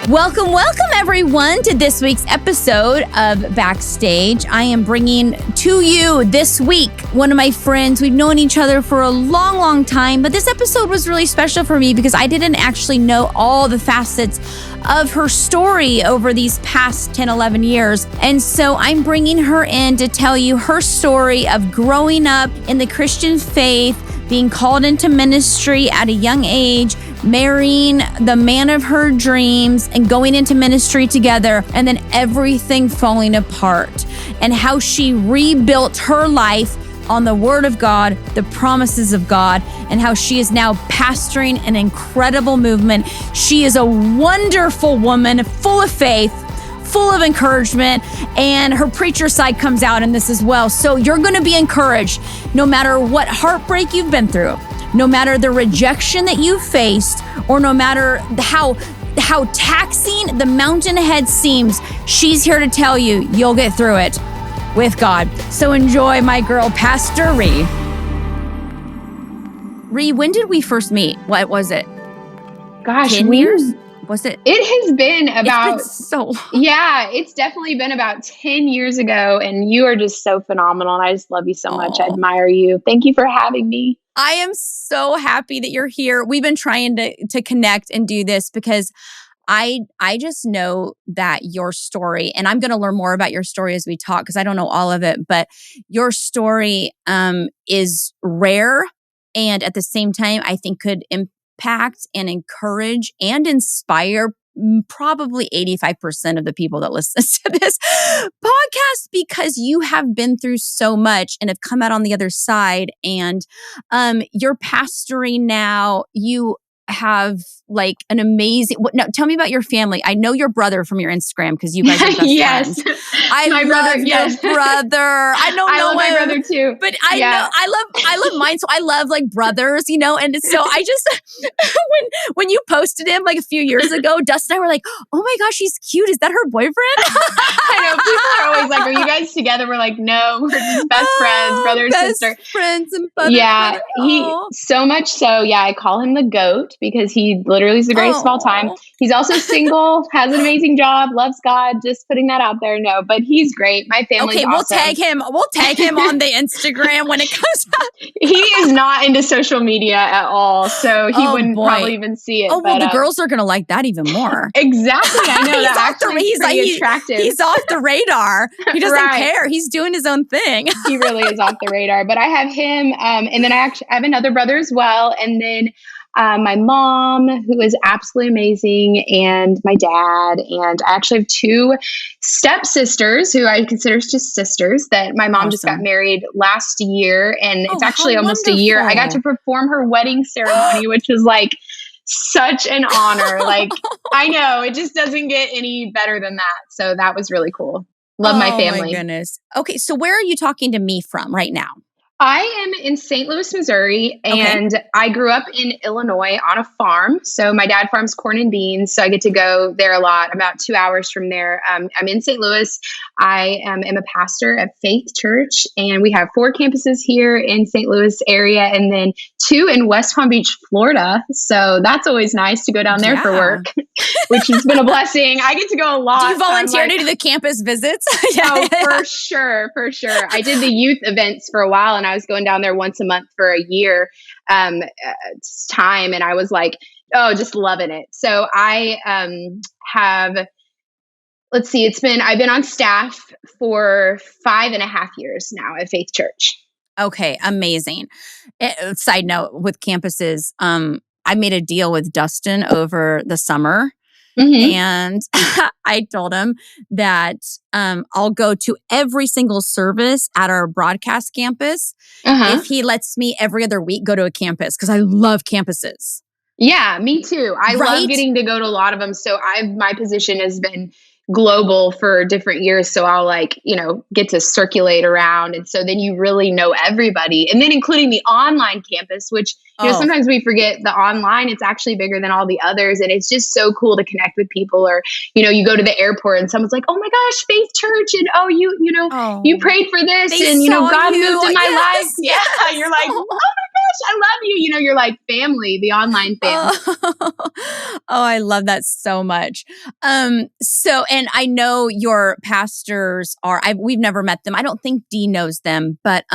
Welcome, everyone, to this week's episode of Backstage. I am bringing to you this week one of my friends. We've known each other for a long, long time, but this episode was really special for me because I didn't actually know all the facets of her story over these past 10, 11 years. And so I'm bringing her in to tell you her story of growing up in the Christian faith, being called into ministry at a young age, marrying the man of her dreams and going into ministry together, and then everything falling apart, and how she rebuilt her life on the Word of God, the promises of God, and how she is now pastoring an incredible movement. She is a wonderful woman, full of faith, full of encouragement, and her preacher side comes out in this as well. So you're going to be encouraged no matter what heartbreak you've been through, no matter the rejection that you faced, or no matter how taxing the mountain ahead seems. She's here to tell you you'll get through it with God. So enjoy my girl, Pastor Rhi. Rhi, when did we first meet? What was it? Gosh, 10 years? Was it? It has been about, so long. Yeah, it's definitely been about 10 years ago, and you are just so phenomenal, and I just love you so much. I admire you. Thank you for having me. I am so happy that you're here. We've been trying to connect and do this because I just know that your story, and I'm going to learn more about your story as we talk because I don't know all of it, but your story is rare, and at the same time, I think could impact and encourage and inspire probably 85% of the people that listen to this podcast, because you have been through so much and have come out on the other side, and you're pastoring now. You have like an amazing. Now, tell me about your family. I know your brother from your Instagram because you guys are best yes, friends. I my love brother. your Yes, brother. I don't know love my brother too. but I know I love mine. So I love like brothers, you know. And so I just when you posted him like a few years ago, Dustin and I were like, "Oh my gosh, he's cute. Is that her boyfriend?" I know people are always like, "Are you guys together?" We're like, "No, we're just best friends, brother and sister." Friends and brother. Yeah, he so much so. Yeah, I call him the GOAT because he literally is the greatest of all time. He's also single, has an amazing job, loves God. Just putting that out there. No, but he's great. My family's okay. We'll awesome. tag him on the Instagram when it comes out. He is not into social media at all, so he wouldn't probably even see it. Oh, well, the girls are going to like that even more. Exactly. I know. He's That's actually pretty attractive. He's off the radar. He doesn't care. He's doing his own thing. He really is off the radar. But I have him, and then I have another brother as well, and then my mom, who is absolutely amazing, and my dad, and I actually have two stepsisters who I consider just sisters that my mom just got married last year, and it's actually almost a year. I got to perform her wedding ceremony, which was like such an honor. Like, I know, it just doesn't get any better than that. So that was really cool. Love my family. Oh my goodness. Okay, so where are you talking to me from right now? I am in St. Louis, Missouri, and I grew up in Illinois on a farm. So my dad farms corn and beans, so I get to go there a lot, about 2 hours from there. I'm in St. Louis. I am a pastor at Faith Church, and we have 4 campuses here in St. Louis area, and then 2 in West Palm Beach, Florida. So that's always nice to go down there for work, which has been a blessing. I get to go a lot. Do you volunteer to do the campus visits? Oh, for sure. I did the youth events for a while, and I was going down there once a month for a year time. And I was like, just loving it. So I have, I've been on staff for 5.5 years now at Faith Church. Okay. Amazing. Side note with campuses, I made a deal with Dustin over the summer. Mm-hmm. And I told him that I'll go to every single service at our broadcast campus if he lets me every other week go to a campus, because I love campuses. Yeah, me too. I love getting to go to a lot of them. So my position has been global for different years. So I'll get to circulate around. And so then you really know everybody. And then including the online campus, which, sometimes we forget the online, it's actually bigger than all the others. And it's just so cool to connect with people. Or, you go to the airport and someone's like, oh my gosh, Faith Church. And you prayed for this, and God moved in my life. Yeah. You're like, oh my gosh, I love you. You're like family, the online family. Oh, I love that so much. And I know your pastors we've never met them. I don't think Dee knows them, but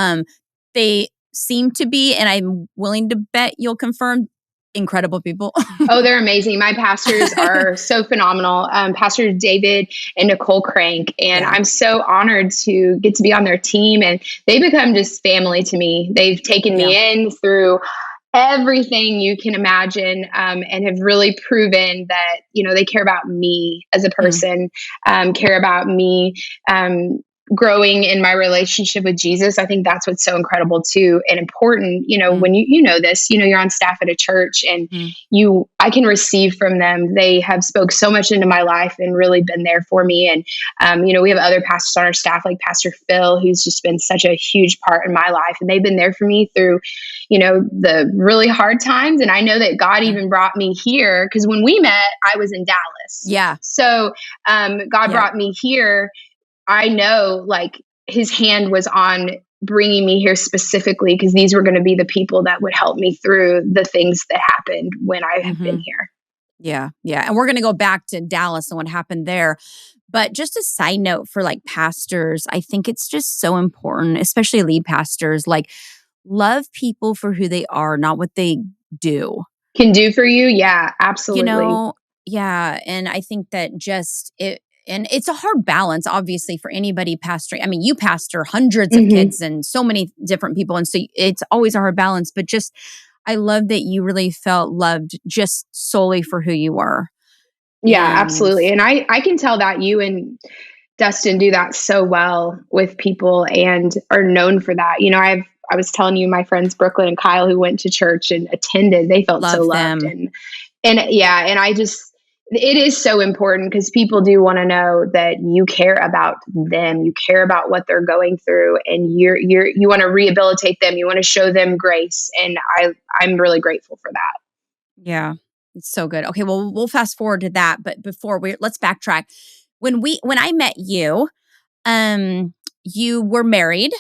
they seem to be, and I'm willing to bet you'll confirm, incredible people. Oh, they're amazing. My pastors are so phenomenal. Pastor David and Nicole Crank. And Yeah. I'm so honored to get to be on their team. And they become just family to me. They've taken me in through everything you can imagine, and have really proven that, they care about me as a person, care about me, growing in my relationship with Jesus. I think that's what's so incredible too and important. When you know this, you're on staff at a church and I can receive from them. They have spoke so much into my life and really been there for me. And we have other pastors on our staff like Pastor Phil, who's just been such a huge part in my life, and they've been there for me through the really hard times. And I know that God even brought me here, because when we met, I was in Dallas. Yeah. So God brought me here. I know like his hand was on bringing me here specifically because these were going to be the people that would help me through the things that happened when I have been here. Yeah. Yeah. And we're going to go back to Dallas and what happened there. But just a side note for like pastors, I think it's just so important, especially lead pastors, like love people for who they are, not what they do. Can do for you. Yeah, absolutely. Yeah. And I think that and it's a hard balance, obviously, for anybody pastoring. I mean, you pastor hundreds of kids and so many different people. And so it's always a hard balance. But just, I love that you really felt loved just solely for who you were. Yeah, absolutely. And I can tell that you and Dustin do that so well with people and are known for that. I was telling you, my friends Brooklyn and Kyle, who went to church and attended, they felt so loved. And I just, it is so important because people do want to know that you care about them. You care about what they're going through, and you want to rehabilitate them. You want to show them grace. And I'm really grateful for that. Yeah, it's so good. Okay, well, we'll fast forward to that, but let's backtrack. When I met you, you were married.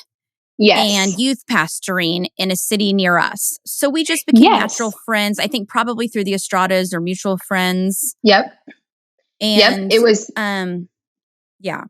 Yes. And youth pastoring in a city near us. So we just became natural friends, I think probably through the Estradas or mutual friends. Yep. And it was yeah.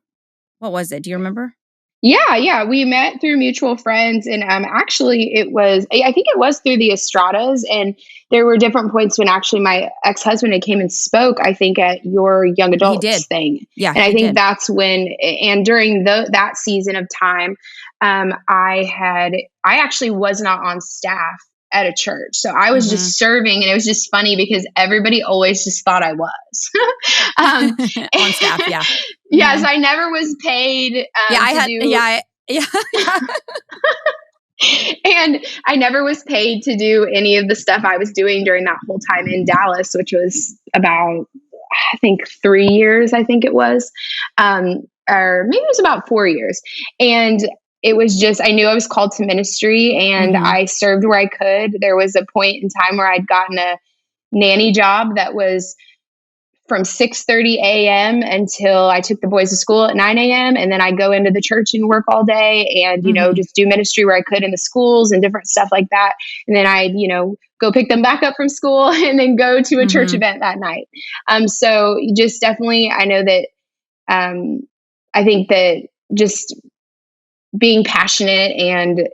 What was it? Do you remember? Yeah. We met through mutual friends, and actually I think it was through the Estradas, and there were different points when actually my ex-husband had came and spoke, I think at your young adults thing. Yeah. And I think that's when, and during that season of time, I actually was not on staff at a church. So I was just serving, and it was just funny because everybody always just thought I was on staff. Yeah. Yes, I never was paid. And I never was paid to do any of the stuff I was doing during that whole time in Dallas, which was about, I think 3 years, I think it was, or maybe it was about 4 years. And it was just, I knew I was called to ministry, and I served where I could. There was a point in time where I'd gotten a nanny job that was from 6:30 a.m. until I took the boys to school at 9 a.m. And then I go into the church and work all day and, just do ministry where I could in the schools and different stuff like that. And then I'd, go pick them back up from school and then go to a church event that night. So just definitely, I know that, I think that just being passionate and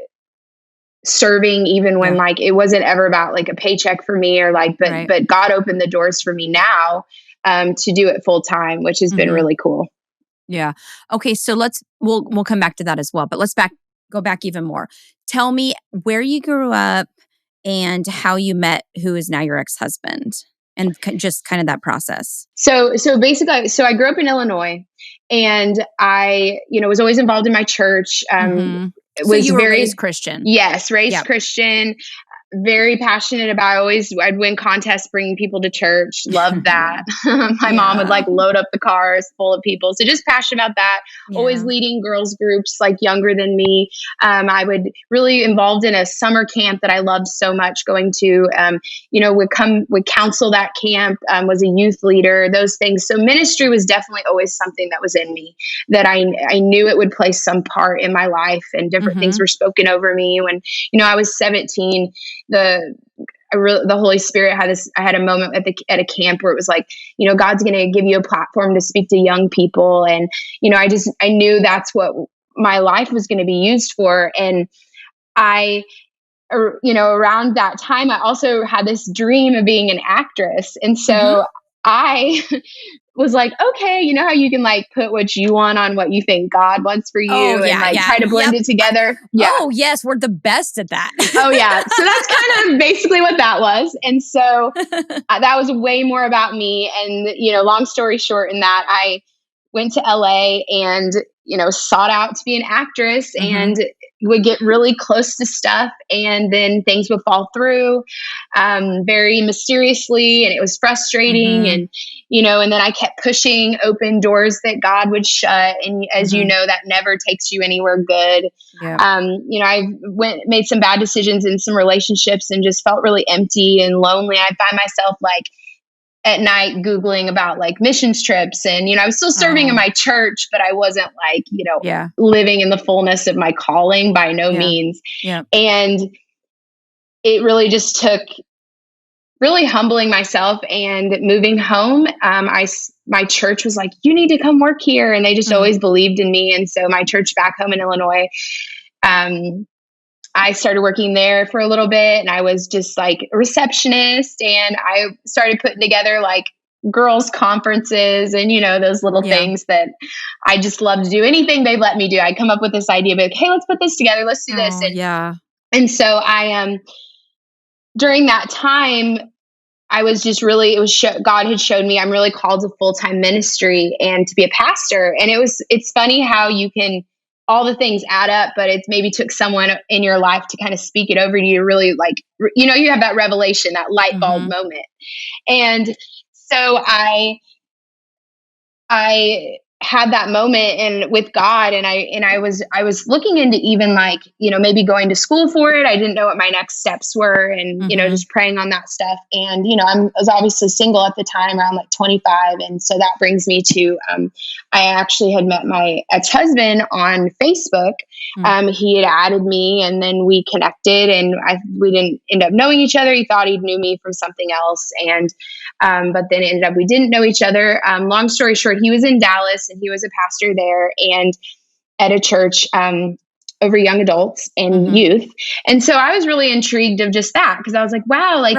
serving, even when like, it wasn't ever about like a paycheck for me or like, but God opened the doors for me now, to do it full time, which has been really cool. Yeah. Okay. So we'll come back to that as well, but let's go back even more. Tell me where you grew up and how you met who is now your ex-husband, and just kind of that process. So basically, I grew up in Illinois, and I, was always involved in my church. So you were raised Christian. Yes. Raised Christian. Very passionate about, I'd win contests bringing people to church. Loved that. My mom would like load up the cars full of people. So just passionate about that. Always leading girls groups like younger than me. I would really involved in a summer camp that I loved so much going to, would counsel that camp, was a youth leader, those things. So ministry was definitely always something that was in me, that I knew it would play some part in my life, and different things were spoken over me when, I was 17. the Holy Spirit I had a moment at a camp where it was like, God's going to give you a platform to speak to young people. And, I knew that's what my life was going to be used for. And around that time, I also had this dream of being an actress. And so I was like, okay, you know how you can like put what you want on what you think God wants for you and like try to blend it together? Yeah. Oh, yes. We're the best at that. Oh, yeah. So that's kind of basically what that was. And so that was way more about me. And, long story short in that, I went to LA and, sought out to be an actress and would get really close to stuff. And then things would fall through very mysteriously. And it was frustrating. And, and then I kept pushing open doors that God would shut. And as you know, that never takes you anywhere good. Yeah. I made some bad decisions in some relationships and just felt really empty and lonely. I find myself like at night Googling about like missions trips. And, I was still serving in my church, but I wasn't like, living in the fullness of my calling by no means. Yeah. And it really just took really humbling myself and moving home. My church was like, you need to come work here. And they just always believed in me. And so my church back home in Illinois, I started working there for a little bit and I was just like a receptionist and I started putting together like girls conferences and, those little things that I just love to do. Anything they'd let me do. I'd come up with this idea, like, hey, let's put this together. Let's do this. And so during that time, I was just really, God had showed me I'm really called to full-time ministry and to be a pastor. And it's funny how you can, all the things add up, but it maybe took someone in your life to kind of speak it over to you, really like, you have that revelation, that light bulb moment. And so I had that moment and with God and I was looking into even like, maybe going to school for it. I didn't know what my next steps were and, just praying on that stuff. And, I was obviously single at the time around like 25. And so that brings me to, I actually had met my ex-husband on Facebook. He had added me and then we connected and we didn't end up knowing each other. He thought he knew me from something else. And, but then it ended up, we didn't know each other. Long story short, he was in Dallas and he was a pastor there and at a church, over young adults and youth. And so I was really intrigued of just that because I was like, wow, like,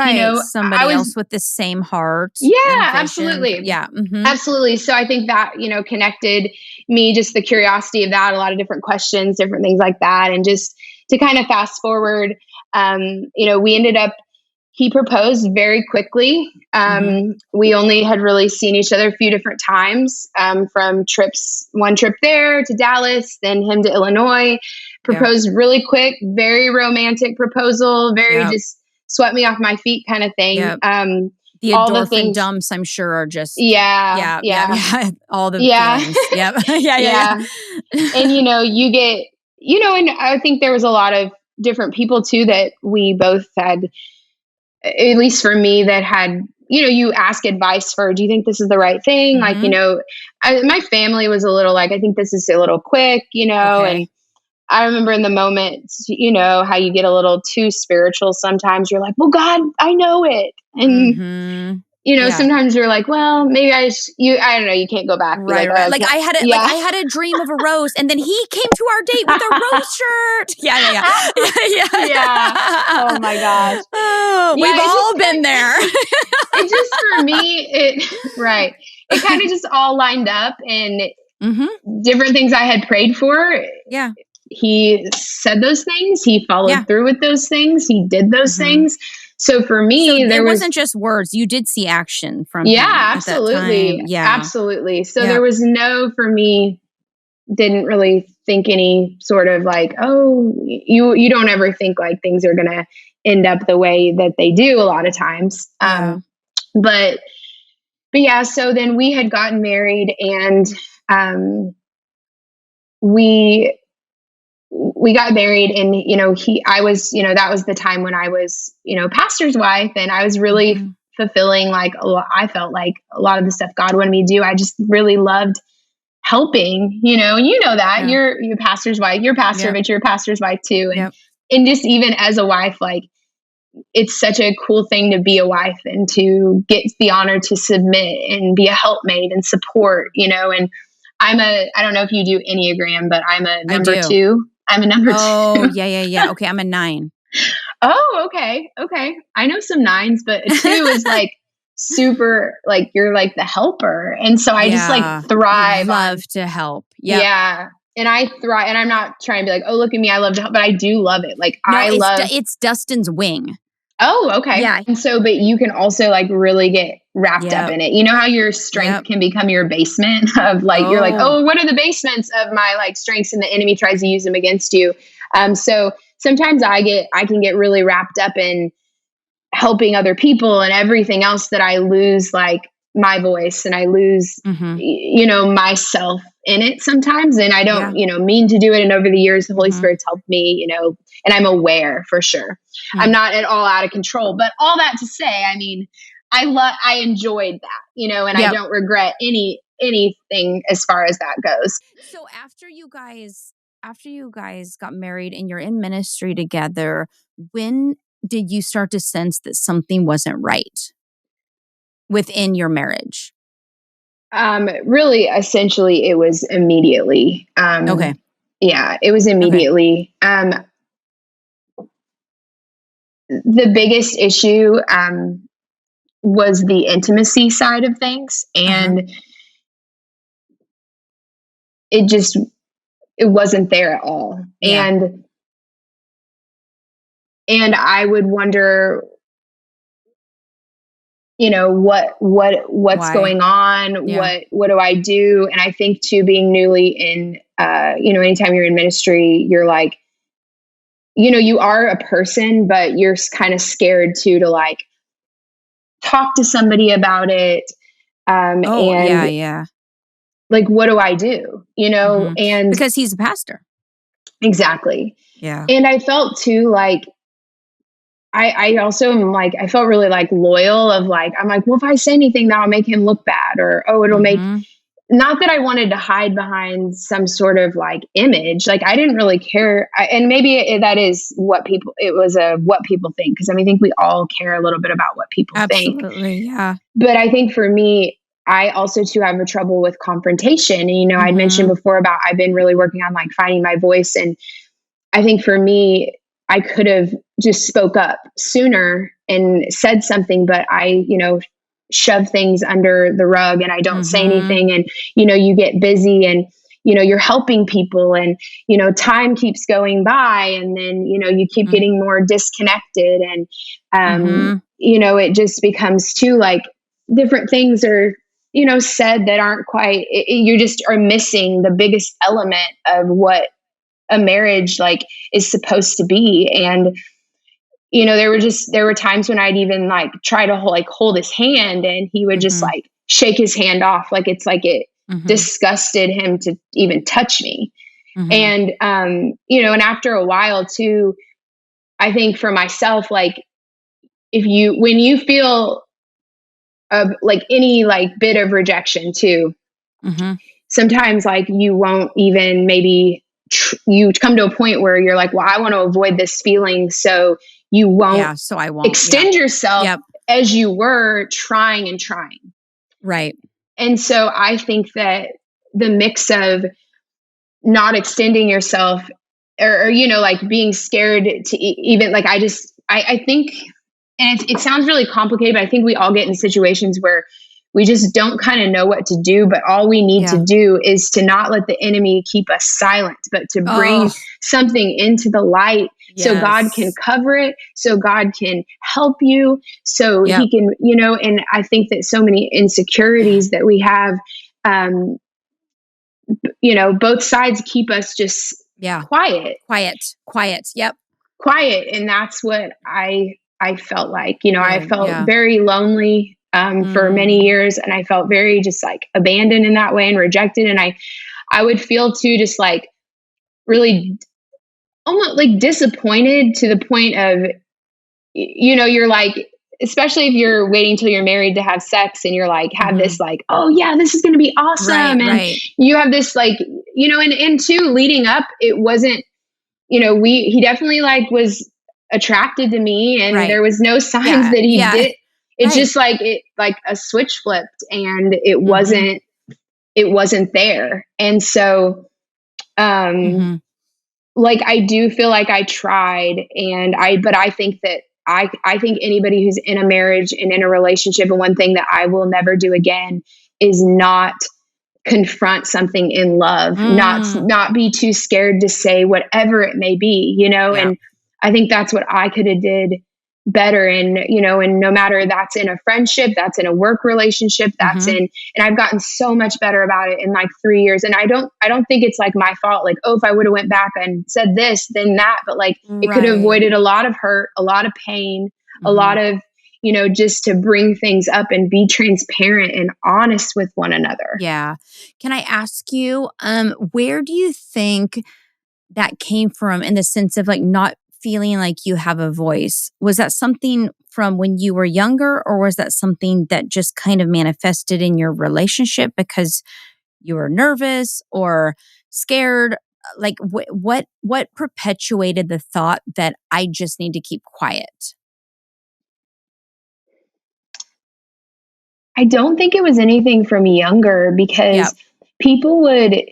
somebody else with the same heart. Yeah, absolutely. Yeah. Absolutely. So I think that, connected me, just the curiosity of that, a lot of different questions, different things like that. And just to kind of fast forward, we ended up, he proposed very quickly. We only had really seen each other a few different times, from one trip there to Dallas, then him to Illinois, proposed really quick, very romantic proposal, very just swept me off my feet kind of thing. The endorphin dumps, I'm sure, are just yeah. all the feelings. Yeah. And you get, and I think there was a lot of different people too that we both had, at least for me, that had, you ask advice for, do you think this is the right thing? Like, my family was a little like, I think this is a little quick, and I remember in the moment, how you get a little too spiritual sometimes. You're like, well, God, I know it. And, sometimes you're like, well, maybe I don't know, you can't go back. Right. Like I had a dream of a rose and then he came to our date with a rose shirt. Yeah. Oh my gosh. Oh, we've all been there. It just, for me, it kind of just all lined up and different things I had prayed for. Yeah. He said those things. He followed through with those things. He did those things. So for me, it wasn't just words. You did see action from him absolutely. At that time. Yeah, absolutely. So there was for me, didn't really think any sort of like, oh, you don't ever think like things are going to end up the way that they do a lot of times. But yeah, so then we had gotten married and we got married and, I was, that was the time when I was, pastor's wife and I was really fulfilling, like, I felt like a lot of the stuff God wanted me to do. I just really loved helping, and that you're pastor's wife, you're pastor, but you're a pastor's wife too. And just even as a wife, like, it's such a cool thing to be a wife and to get the honor to submit and be a helpmate and support, and I don't know if you do Enneagram, but I'm a number 2. I'm a number 2. Oh, yeah. Okay, I'm a 9. Oh, okay. I know some 9s, but a 2 is like super, like you're like the helper. And so I just like thrive. Love to help. Yep. Yeah. And I thrive, and I'm not trying to be like, oh, look at me, I love to help, but I do love it. Like No, I love it's Dustin's wing. Oh, okay. Yeah. And so, but you can also like really get wrapped up in it. You know how your strength can become your basement of like, you're like, oh, what are the basements of my like strengths, and the enemy tries to use them against you. So sometimes I can get really wrapped up in helping other people and everything else that I lose like my voice, and I lose, myself in it sometimes. And I don't, mean to do it. And over the years, the Holy Spirit's helped me, and I'm aware for sure. I'm not at all out of control, but all that to say, I mean, I enjoyed that, and I don't regret anything as far as that goes. So after you guys got married and you're in ministry together, when did you start to sense that something wasn't right within your marriage? Really, essentially, it was immediately. Okay. Yeah, it was immediately. Okay. The biggest issue was the intimacy side of things, and it wasn't there at all. Yeah. And I would wonder, what's going on? Yeah. What do I do? And I think too, being newly in, anytime you're in ministry, you're like, you are a person, but you're kind of scared too, to like talk to somebody about it. Yeah. Like, what do I do? And because he's a pastor. Exactly. Yeah. And I felt too, like, I also am like, I felt really like loyal of like, I'm like, well, if I say anything, that'll make him look bad, or, it'll make, not that I wanted to hide behind some sort of like image. Like I didn't really care. And maybe that is what people think. Cause I think we all care a little bit about what people think. Absolutely. Yeah. But I think for me, I also too have a trouble with confrontation. And, I'd mentioned before about, I've been really working on like finding my voice. And I think for me, I could have just spoke up sooner and said something, but I, shove things under the rug and I don't say anything. And, you get busy and, you're helping people and, time keeps going by, and then, you keep getting more disconnected, and, it just becomes too like different things are, said that aren't quite, you just are missing the biggest element of what a marriage like is supposed to be. And, there were times when I'd even like try to hold his hand, and he would just like shake his hand off. Like, it's like it disgusted him to even touch me. And, and after a while too, I think for myself, like when you feel like any like bit of rejection too, sometimes like you won't even maybe you come to a point where you're like, well, I want to avoid this feeling. So you won't, so I won't extend yourself as you were trying. Right. And so I think that the mix of not extending yourself or like being scared to even like, I think, and it sounds really complicated, but I think we all get in situations where we just don't kind of know what to do, but all we need to do is to not let the enemy keep us silent, but to bring something into the light so God can cover it, so God can help you, so he can, and I think that so many insecurities that we have, both sides keep us just quiet. Yep. Quiet. And that's what I felt like, I felt very lonely for many years, and I felt very just like abandoned in that way and rejected. And I would feel too, just like really almost like disappointed to the point of, you're like, especially if you're waiting till you're married to have sex, and you're like, have this like, oh yeah, this is going to be awesome. You have this like, and two leading up, it wasn't, he definitely like was attracted to me, and Right. there was no signs Yeah. that he Yeah. did. It's Right. just like a switch flipped, and it Mhm. wasn't there. And so, Mhm. like, I do feel like I tried, but I think that I think anybody who's in a marriage and in a relationship, and one thing that I will never do again is not confront something in love, Mm. not be too scared to say whatever it may be, Yeah. and I think that's what I could have did better. And and no matter that's in a friendship, that's in a work relationship, that's Mhm. in and I've gotten so much better about it in like 3 years. And I don't think it's like my fault, like, oh, if I would have went back and said this then that, but like it could have Right. avoided a lot of hurt, a lot of pain, a lot Mhm. of just to bring things up and be transparent and honest with one another. Yeah. Can I ask you, where do you think that came from in the sense of like not feeling like you have a voice? Was that something from when you were younger, or was that something that just kind of manifested in your relationship because you were nervous or scared? Like what perpetuated the thought that I just need to keep quiet? I don't think it was anything from younger, because Yep. people would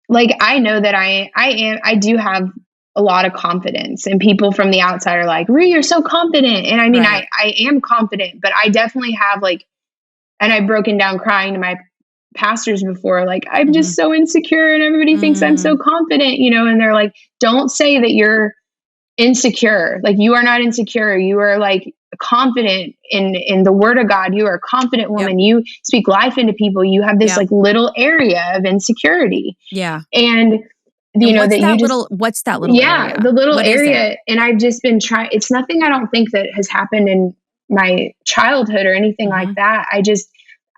like, I know that I do have a lot of confidence, and people from the outside are like, Ree, you're so confident. And I mean, Right. I am confident, but I definitely have like, and I've broken down crying to my pastors before, like, I'm Mhm. just so insecure and everybody thinks I'm so Mm. confident, and they're like, don't say that you're insecure. Like, you are not insecure. You are like confident in the word of God. You are a confident Yep. woman. You speak life into people. You have this Yep. like little area of insecurity. Yeah. And And that you just what's that little yeah, area? the little What is it? area. And I've just been trying, it's nothing I don't think that has happened in my childhood or anything like Mhm. that.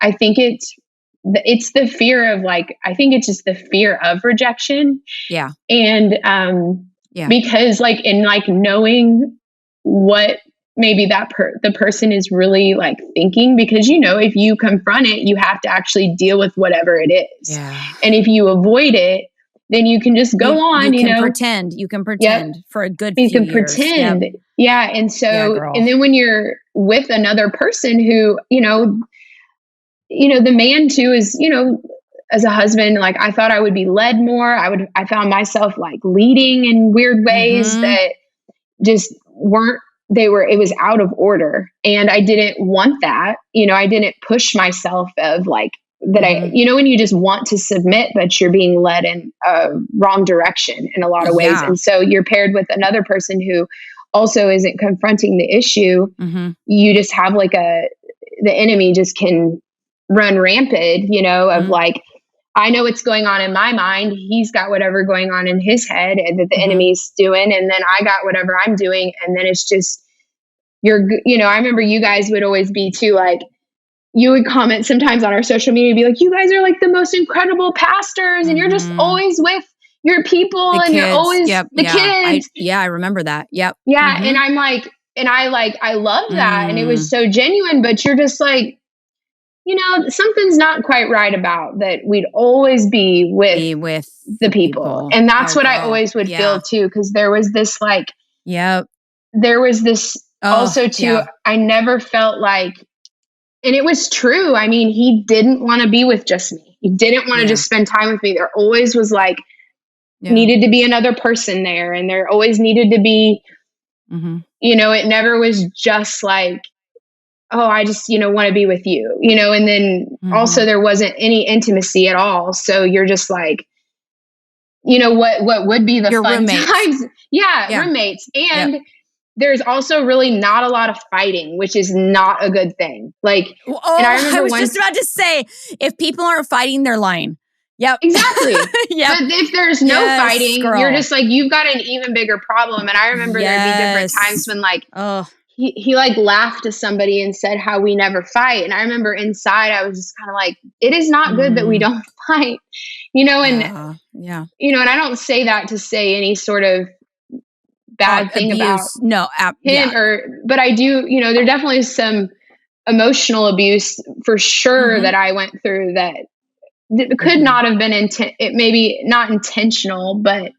I think it's the fear of, like, I think it's just the fear of rejection. Yeah. And Yeah. because like in like knowing what maybe the person is really like thinking, because if you confront it, you have to actually deal with whatever it is. Yeah. And if you avoid it, then you can just go You on. can pretend. You can Yep, pretend for a good you few can years. Yep. pretend. Yeah. And Yeah, so, and girl. then when you're with another person who, the man too is, as a husband, like, I thought I would be led more. I found myself like leading in weird ways Mhm. that just weren't, it was out of order. And I didn't want that. I didn't push myself of like that. Mhm. When you just want to submit, but you're being led in a wrong direction in a lot of ways. Yeah. And so you're paired with another person who also isn't confronting the issue. Mhm. You just have like the enemy just can run rampant, of Mhm. like, I know what's going on in my mind. He's got whatever going on in his head and that the Mhm. enemy's doing. And then I got whatever I'm doing. And then it's just, I remember you guys would always be too, like, you would comment sometimes on our social media, be like, you guys are like the most incredible pastors, and you're just Mhm. always with your people, The and you're kids. always Yep. the Yeah. kids. I remember that. Yep. Yeah. And Mhm. I'm like, and I love that. And it was Mm. so genuine, but you're just like, something's not quite right about that. We'd always be with Be with the the people. people. And that's Oh, what I girl. always would Yeah. feel too. Cause Yep. there was this Oh, also too, yeah. I never felt like, and it was true. I mean, he didn't want to be with just me. He didn't want to Yeah. just spend time with me. There always was like, Yeah. needed to be another person there. And there always needed to be, Mhm. it never was just like, oh, I just, want to be with you, and then also Mhm. there wasn't any intimacy at all. So you're just like, what would be the Your fun roommates. times? Yeah, Yeah. roommates. Yep. And there's also really not a lot of fighting, which is not a good thing. Like, and I Oh, I remember was one just about to say, if people aren't fighting, they're lying. Yep. exactly. Yep. But if there's no Yes, fighting, you're girl. just like, you've got an even bigger problem. And I remember there'd be different times Yes. when like Oh. he like laughed to somebody and said how we never fight. And I remember inside I was just kind of like, it is not good that we Mm. don't fight, and Yeah. Yeah. and I don't say that to say any sort of bad thing about Abuse. No. him, Yeah. but I do, there definitely is some emotional abuse for sure Mhm. that I went through that could Mhm. not have been it maybe not intentional, but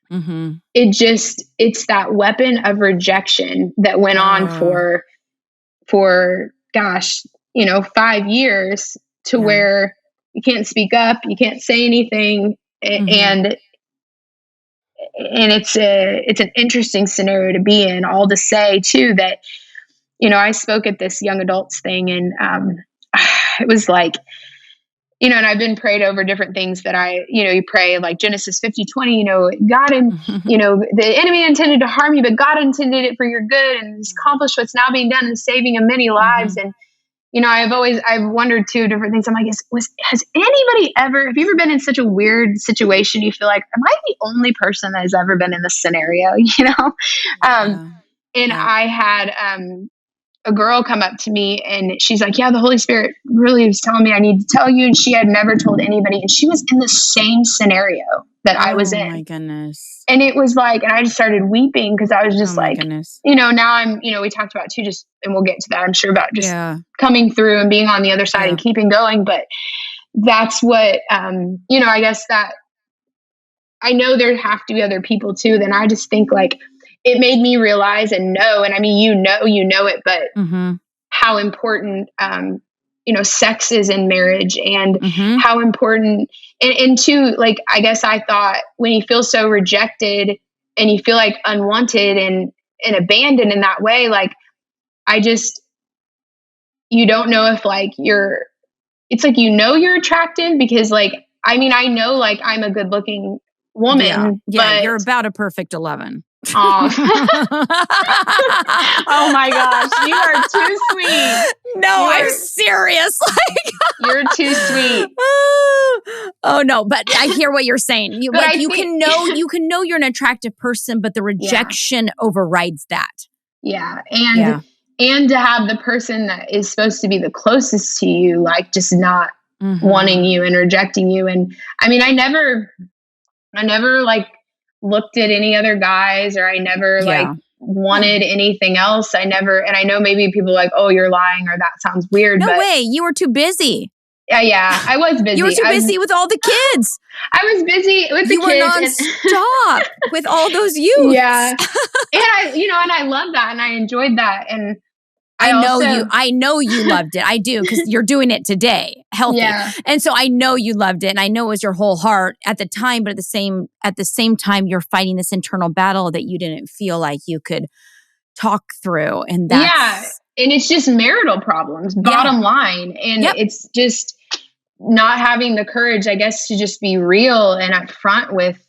it's that weapon of rejection that went on for gosh, 5 years to where you can't speak up, you can't say anything. And it's an interesting scenario to be in. All to say too that, I spoke at this young adults thing, and it was like, and I've been prayed over different things that you pray like Genesis 50:20, God and, the enemy intended to harm you, but God intended it for your good, and has accomplished what's now being done in the saving of many lives. And, I've wondered too different things. I'm like, have you ever been in such a weird situation? You feel like, am I the only person that has ever been in this scenario? And I had, a girl come up to me, and she's like, yeah, the Holy Spirit really was telling me I need to tell you. And she had never told anybody. And she was in the same scenario that I was in. Oh my goodness. And it was like, and I just started weeping because I was just now I'm, we talked about too, and we'll get to that, I'm sure, about just coming through and being on the other side and keeping going. But that's what, I guess that I know there have to be other people too. Then I just think like, it made me realize and know, and I mean, you know it, but how important, sex is in marriage, and how important, and too, like, I guess I thought when you feel so rejected and you feel like unwanted and abandoned in that way, like, you don't know if like it's like, you're attractive because like, I mean, I know like I'm a good looking woman. Yeah, but you're about a perfect 11. Oh. Oh my gosh, you are too sweet. No, I'm serious. You're too sweet. Oh no, but I hear what you're saying. You can know you're an attractive person, but the rejection overrides that. Yeah. And to have the person that is supposed to be the closest to you, like, just not wanting you and rejecting you. And I mean, I never like looked at any other guys, or I never like wanted anything else. And I know maybe people are like, oh, you're lying, or that sounds weird. No way. You were too busy. Yeah, I was busy. You were too busy with all the kids. I was busy with the kids. You were nonstop with all those youths. Yeah. And I love that, and I enjoyed that. And I know you loved it. I do, because you're doing it today, healthy. Yeah. And so I know you loved it, and I know it was your whole heart at the time, but at the same time, you're fighting this internal battle that you didn't feel like you could talk through. And that's and it's just marital problems, bottom line. And it's just not having the courage, I guess, to just be real and upfront with.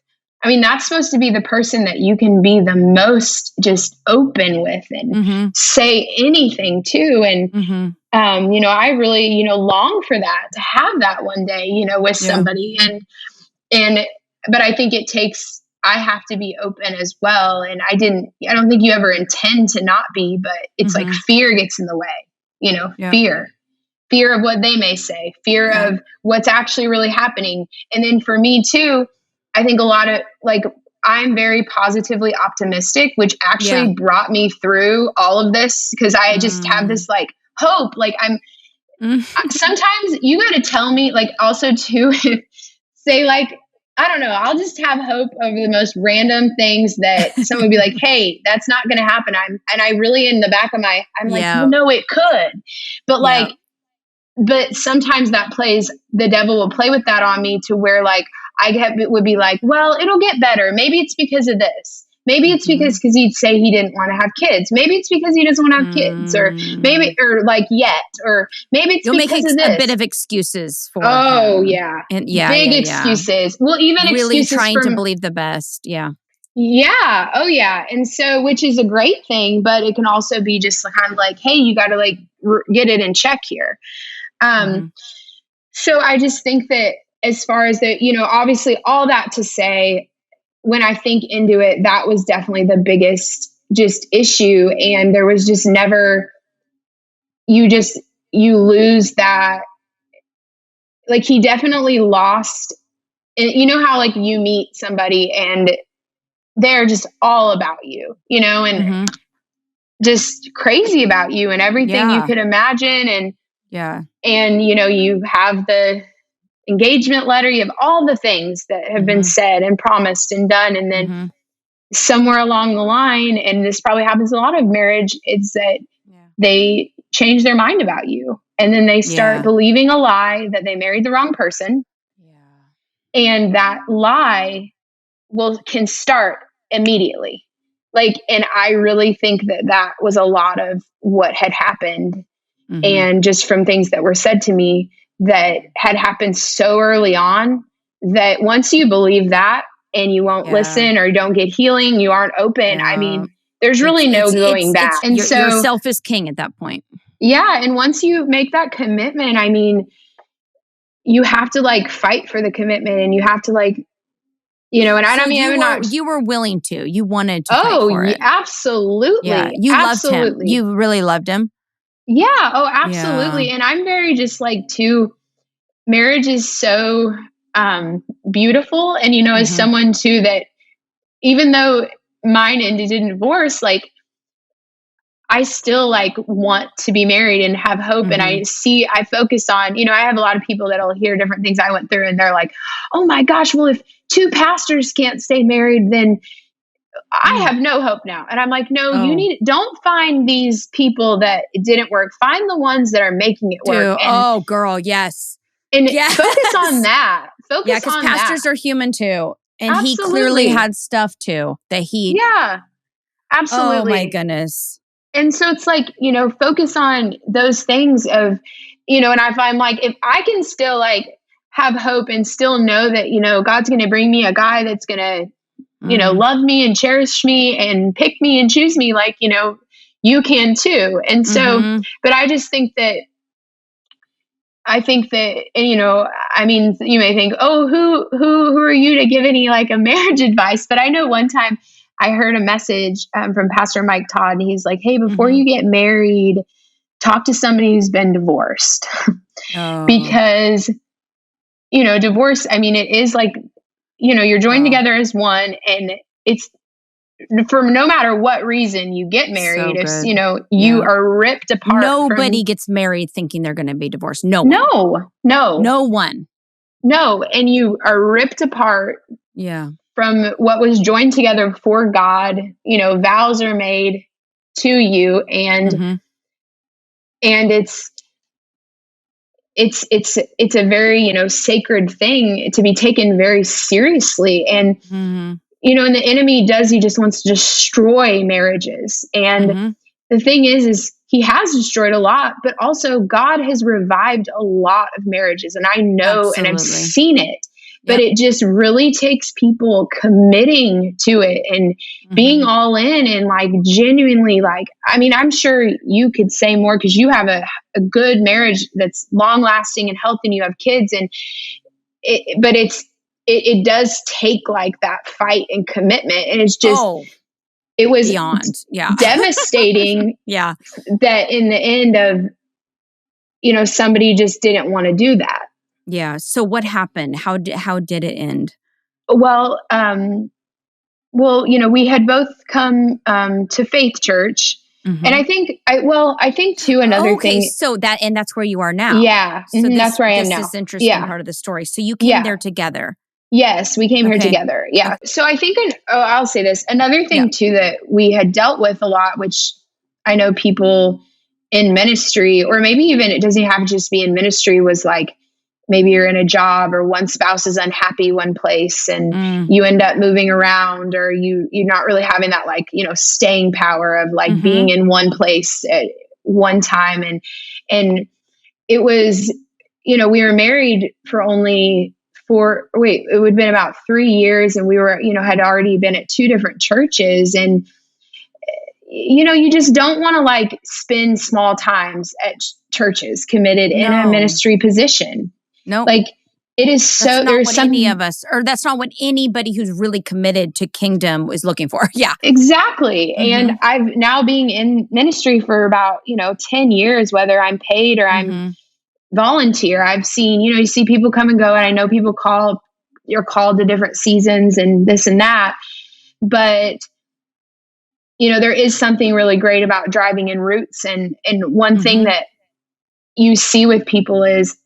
I mean, that's supposed to be the person that you can be the most just open with and say anything to. And, I really, long for that, to have that one day, with somebody. But I think I have to be open as well. And I don't think you ever intend to not be, but it's like fear gets in the way, fear of what they may say, fear of what's actually really happening. And then for me too, I think a lot of like, I'm very positively optimistic, which actually brought me through all of this, because I just have this like hope. Like sometimes you got to tell me, like, also to say like, I don't know, I'll just have hope over the most random things that someone would be like, hey, that's not going to happen. And I really, in the back of I'm like, it could. But like, but sometimes the devil will play with that on me to where like, would be like, well, it'll get better. Maybe it's because of this. Maybe it's because he'd say he didn't want to have kids. Maybe it's because he doesn't want to have kids, or maybe, or like yet, or maybe it's because of this. A bit of excuses for him. And big excuses. Well, even really excuses trying to believe the best. Yeah. Yeah. Oh yeah. And so, which is a great thing, but it can also be just kind of like, hey, you got to like get it in check here. So I just think that as far as obviously all that to say, when I think into it, that was definitely the biggest just issue. And there was just never, you lose that. Like, he definitely lost. And you know how like you meet somebody and they're just all about you, and just crazy about you and everything you could imagine. And, and, you have the engagement letter, you have all the things that have been said and promised and done. And then somewhere along the line, and this probably happens in a lot of marriage, it's that they change their mind about you. And then they start believing a lie that they married the wrong person. And that lie can start immediately. And I really think that was a lot of what had happened. And just from things that were said to me that had happened so early on, that once you believe that and you won't listen or you don't get healing, you aren't open. I mean, there's really no going back. And so yourself is king at that point. Yeah. And once you make that commitment, I mean, you have to fight for the commitment, and you have to you were willing to, you wanted to fight for it. Absolutely. Yeah. You loved him. You really loved him. Yeah. Oh, absolutely. Yeah. And I'm very just too, marriage is so beautiful. And, as someone too, that even though mine ended in divorce, I still want to be married and have hope. And I focus on, I have a lot of people that'll hear different things I went through, and they're like, oh my gosh, well, if 2 pastors can't stay married, then I have no hope now. And I'm like, no, don't find these people that it didn't work. Find the ones that are making it work. And, girl, yes. And focus on that. Because pastors are human too. And he clearly had stuff too that he. Yeah, absolutely. Oh my goodness. And so it's focus on those things of, and if I'm if I can still have hope and still know that, God's going to bring me a guy that's going to, love me and cherish me and pick me and choose me, you can too. And so, but I just think that, I mean, you may think, oh, who are you to give any a marriage advice? But I know one time I heard a message from Pastor Mike Todd, and he's like, hey, before you get married, talk to somebody who's been divorced. Because, divorce, I mean, it is you're joined together as one, and it's for no matter what reason you get married, you are ripped apart. Nobody gets married thinking they're going to be divorced. No one. No. And you are ripped apart. Yeah. From what was joined together for God. Vows are made to you, and it's a very, sacred thing to be taken very seriously. And, and the enemy he just wants to destroy marriages. And the thing is he has destroyed a lot, but also God has revived a lot of marriages. And I know, and I've seen it, but it just really takes people committing to it and being all in and genuinely I mean, I'm sure you could say more because you have a good marriage that's long lasting and healthy, and you have kids, and it does take that fight and commitment. And it's just, it was beyond, devastating. That in the end of, somebody just didn't want to do that. Yeah. So what happened? How did it end? Well, we had both come to Faith Church, and I think too another thing. Okay, so that's where you are now. Yeah, so that's where I am now. This is interesting part of the story. So you came there together. Yes, we came here together. Yeah. Okay. So I think I'll say this. Another thing too that we had dealt with a lot, which I know people in ministry, or maybe even it doesn't have to just be in ministry, was maybe you're in a job, or one spouse is unhappy one place, and you end up moving around, or you're not really having that staying power of being in one place at one time. And it was, we were married for only it would have been about 3 years, and we were, had already been at 2 different churches. And, you just don't want to spend small times at churches committed in a ministry position. No, it is so. That's not what any of us, or that's not what anybody who's really committed to kingdom is looking for. Yeah, exactly. And I've now being in ministry for about 10 years, whether I'm paid or I'm volunteer. I've seen you see people come and go, and I know people you're called to different seasons and this and that, but there is something really great about driving in roots. And one thing that you see with people is,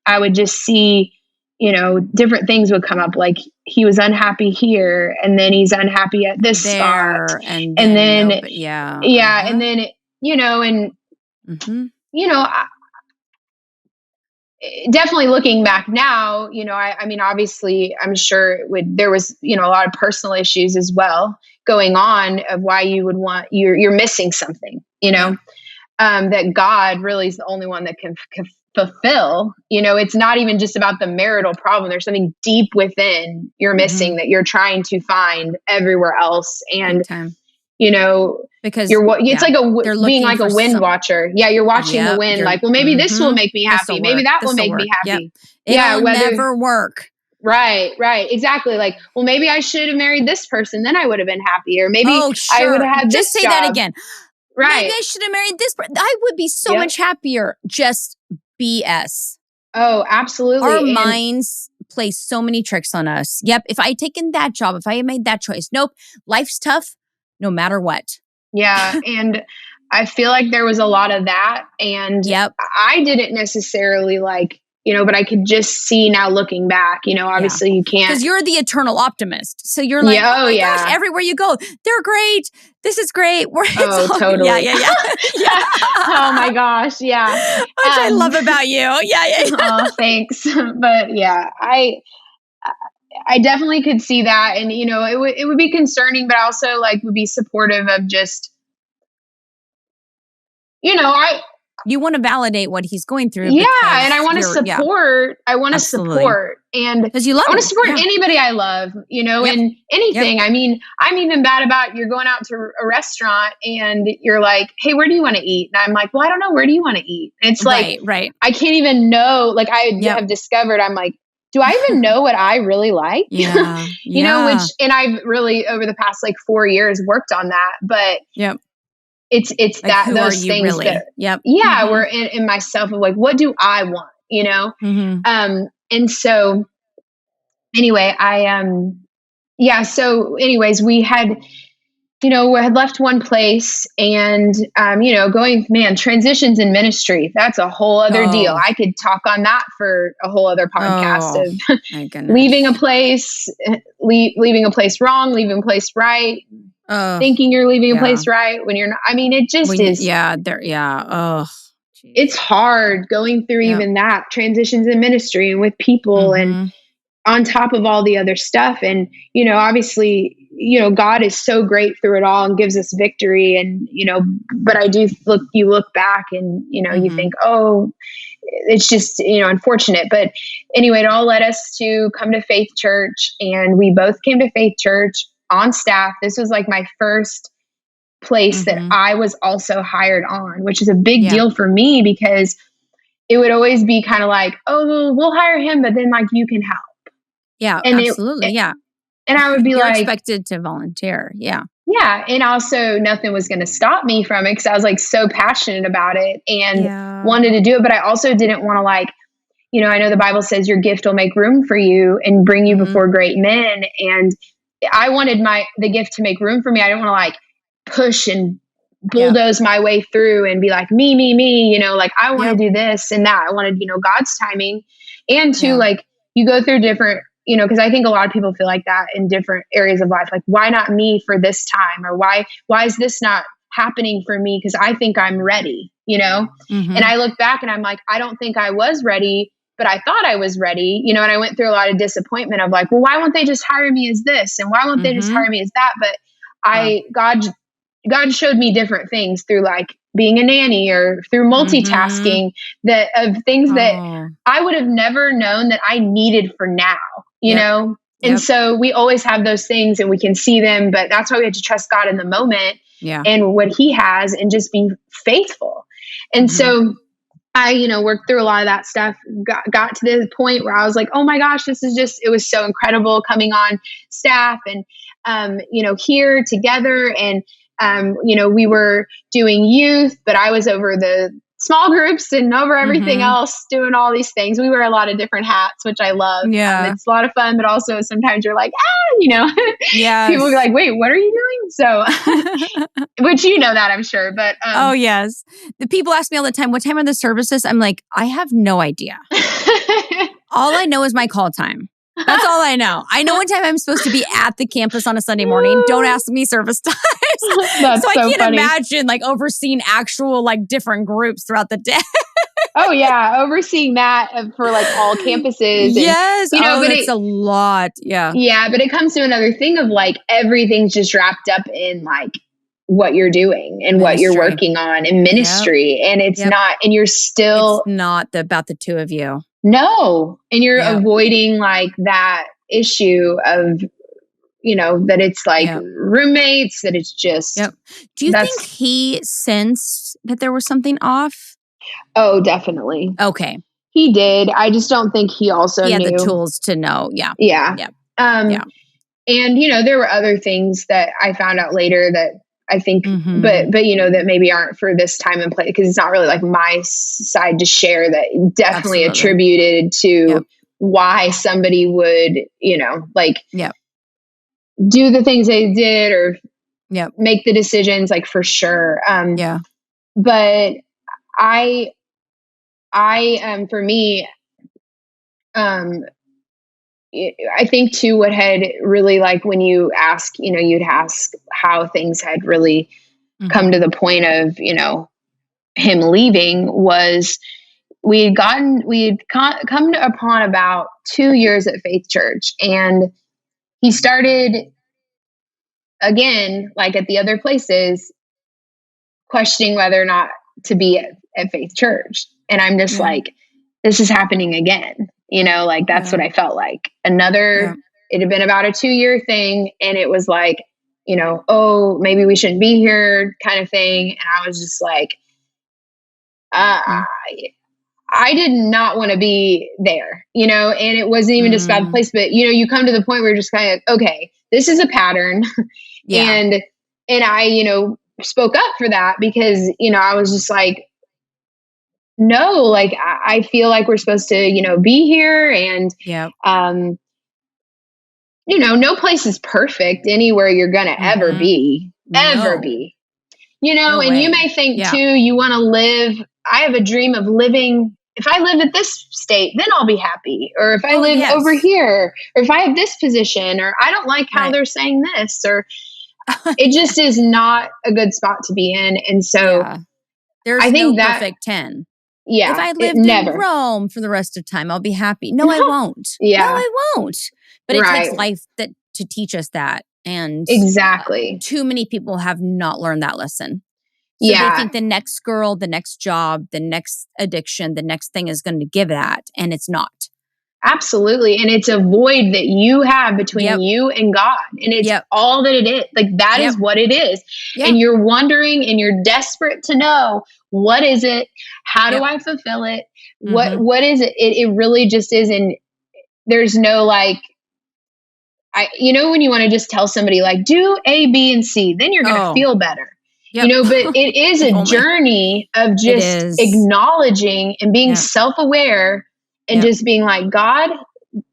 I would just see different things would come up. Like he was unhappy here, and then he's unhappy at this there, spot. and then, yeah. And then, and, definitely looking back now, I mean, obviously I'm sure there was, a lot of personal issues as well going on of why you would want, you're missing something, that God really is the only one that can fulfill. It's not even just about the marital problem. There's something deep within you're missing that you're trying to find everywhere else. And, because it's like being like a wind watcher. Yeah. You're watching the wind. Like, well, maybe this will make me happy. Maybe that will make me happy. It'll never work. Right. Exactly. Like, well, maybe I should have married this person. Then I would have been happy. Or maybe I would have had this say job. That again. Right. Maybe I should have married this person. I would be so much happier. Just BS. Oh, absolutely. Our minds play so many tricks on us. Yep. If I had taken that job, if I had made that choice, nope. Life's tough no matter what. Yeah. And I feel like there was a lot of that. And I didn't necessarily but I could just see now looking back, obviously you can't. Because you're the eternal optimist. So you're like, oh my gosh, everywhere you go, they're great. This is great. Totally. Yeah. Oh my gosh. Yeah. Which I love about you. Yeah. Oh, thanks. But yeah, I definitely could see that. And, it would be concerning, but also would be supportive of just, you want to validate what he's going through. Yeah. And I want to support. I want to support. And because you love I want to support anybody I love, and anything. I mean, I'm even bad about you're going out to a restaurant and you're like, hey, where do you want to eat? And I'm like, well, I don't know. Where do you want to eat? It's like, right. I can't even know. Like I have discovered, I'm like, do I even know what I really like? Yeah. And I've really over the past 4 years worked on that, but it's that those things really? That we're in myself of what do I want, and so anyway so we had we had left one place and going transitions in ministry, that's a whole other deal. I could talk on that for a whole other podcast of leaving a place wrong, leaving a place right, thinking you're leaving a place right when you're not. I mean, it just is. It's hard going through even that transitions in ministry and with people and on top of all the other stuff. And, obviously, God is so great through it all and gives us victory. And, but I do you look back and, you think, oh, it's just, unfortunate. But anyway, it all led us to come to Faith Church, and we both came to Faith Church on staff. This was my first place that I was also hired on, which is a big deal for me because it would always be kind of oh, we'll hire him, but then you can help. Yeah, and absolutely. And I would be You're expected to volunteer. Yeah. Yeah. And also nothing was going to stop me from it because I was so passionate about it and wanted to do it. But I also didn't want to I know the Bible says your gift will make room for you and bring you before great men. And I wanted the gift to make room for me. I didn't want to push and bulldoze my way through and be me, I want to do this and that. I wanted, God's timing. And to you go through different, because I think a lot of people feel like that in different areas of life. Why not me for this time? Or why is this not happening for me? Because I think I'm ready, And I look back and I'm I don't think I was ready, but I thought I was ready, and I went through a lot of disappointment of well, why won't they just hire me as this? And why won't they just hire me as that? But God showed me different things through being a nanny or through multitasking that of things that I would have never known that I needed for now, you know? And so we always have those things and we can see them, but that's why we have to trust God in the moment and what he has and just be faithful. And so I, worked through a lot of that stuff, got to the point where I was oh my gosh, it was so incredible coming on staff and, here together. And, we were doing youth, but I was over the small groups and over everything else, doing all these things. We wear a lot of different hats, which I love. Yeah. It's a lot of fun, but also sometimes you're people will be wait, what are you doing? So, which that I'm sure, but. Oh yes. The people ask me all the time, what time are the services? I'm I have no idea. All I know is my call time. That's all I know. I know what time I'm supposed to be at the campus on a Sunday morning. Don't ask me service times. That's so I can't funny. imagine like overseeing actual like different groups throughout the day. Oh yeah, overseeing that for like all campuses. Yes. And, but it's a lot. Yeah. Yeah, but it comes to another thing of like everything's just wrapped up in like what you're doing and what you're working on in ministry. And it's not, and you're still. It's not about the two of you. No. And you're avoiding like that issue of, that it's like roommates, that it's just. Do you think he sensed that there was something off? Oh, definitely. Okay. He did. I just don't think he also had knew the tools to know. Yeah. And, there were other things that I found out later that I think, but that maybe aren't for this time and place, because it's not really like my side to share, that definitely attributed to why somebody would, do the things they did or make the decisions, like for sure. But I for me, I think too, what had really like when you ask, you'd ask how things had really come to the point of, him leaving, was we had come upon about 2 years at Faith Church, and he started again, like at the other places, questioning whether or not to be at Faith Church. And I'm just like, this is happening again. Like that's what I felt like. It had been about a 2-year thing. And it was like, oh, maybe we shouldn't be here kind of thing. And I was just like, I did not want to be there, and it wasn't even just about the place, but you come to the point where you're just kind of, okay, this is a pattern. And I, spoke up for that because, I was just like, no, like I feel like we're supposed to, be here. And, no place is perfect anywhere you're going to ever be, No and way. you may think too, you want to live. I have a dream of living. If I live at this state, then I'll be happy. Or if I live over here, or if I have this position, or I don't like how they're saying this, or it just is not a good spot to be in. And so there's I think perfect 10. Yeah. If I lived in Rome for the rest of time, I'll be happy. No, I won't. No, I won't. But it takes life to teach us that. And exactly. Too many people have not learned that lesson. So they think the next girl, the next job, the next addiction, the next thing is going to give that. And it's not. Absolutely. And it's a void that you have between you and God. And it's all that it is. Like that is what it is. And you're wondering and you're desperate to know, what is it? How do I fulfill it? What is it? It really just is. And there's no like, when you want to just tell somebody like, do A, B, and C, then you're going to feel better. But it is a journey of just acknowledging and being self-aware and just being like, God,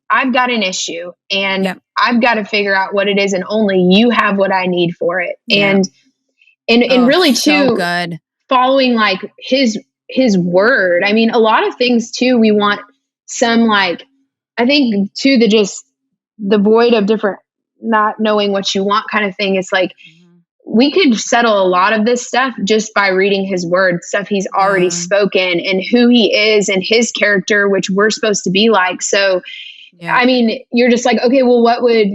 I've got an issue and I've got to figure out what it is, and only you have what I need for it. And really too, so good. Following like his word. I mean, a lot of things too, we want some like, I think too, the void of different, not knowing what you want kind of thing. It's like, we could settle a lot of this stuff just by reading his word, stuff he's already spoken, and who he is and his character, which we're supposed to be like. So, I mean, you're just like, okay, well, what would,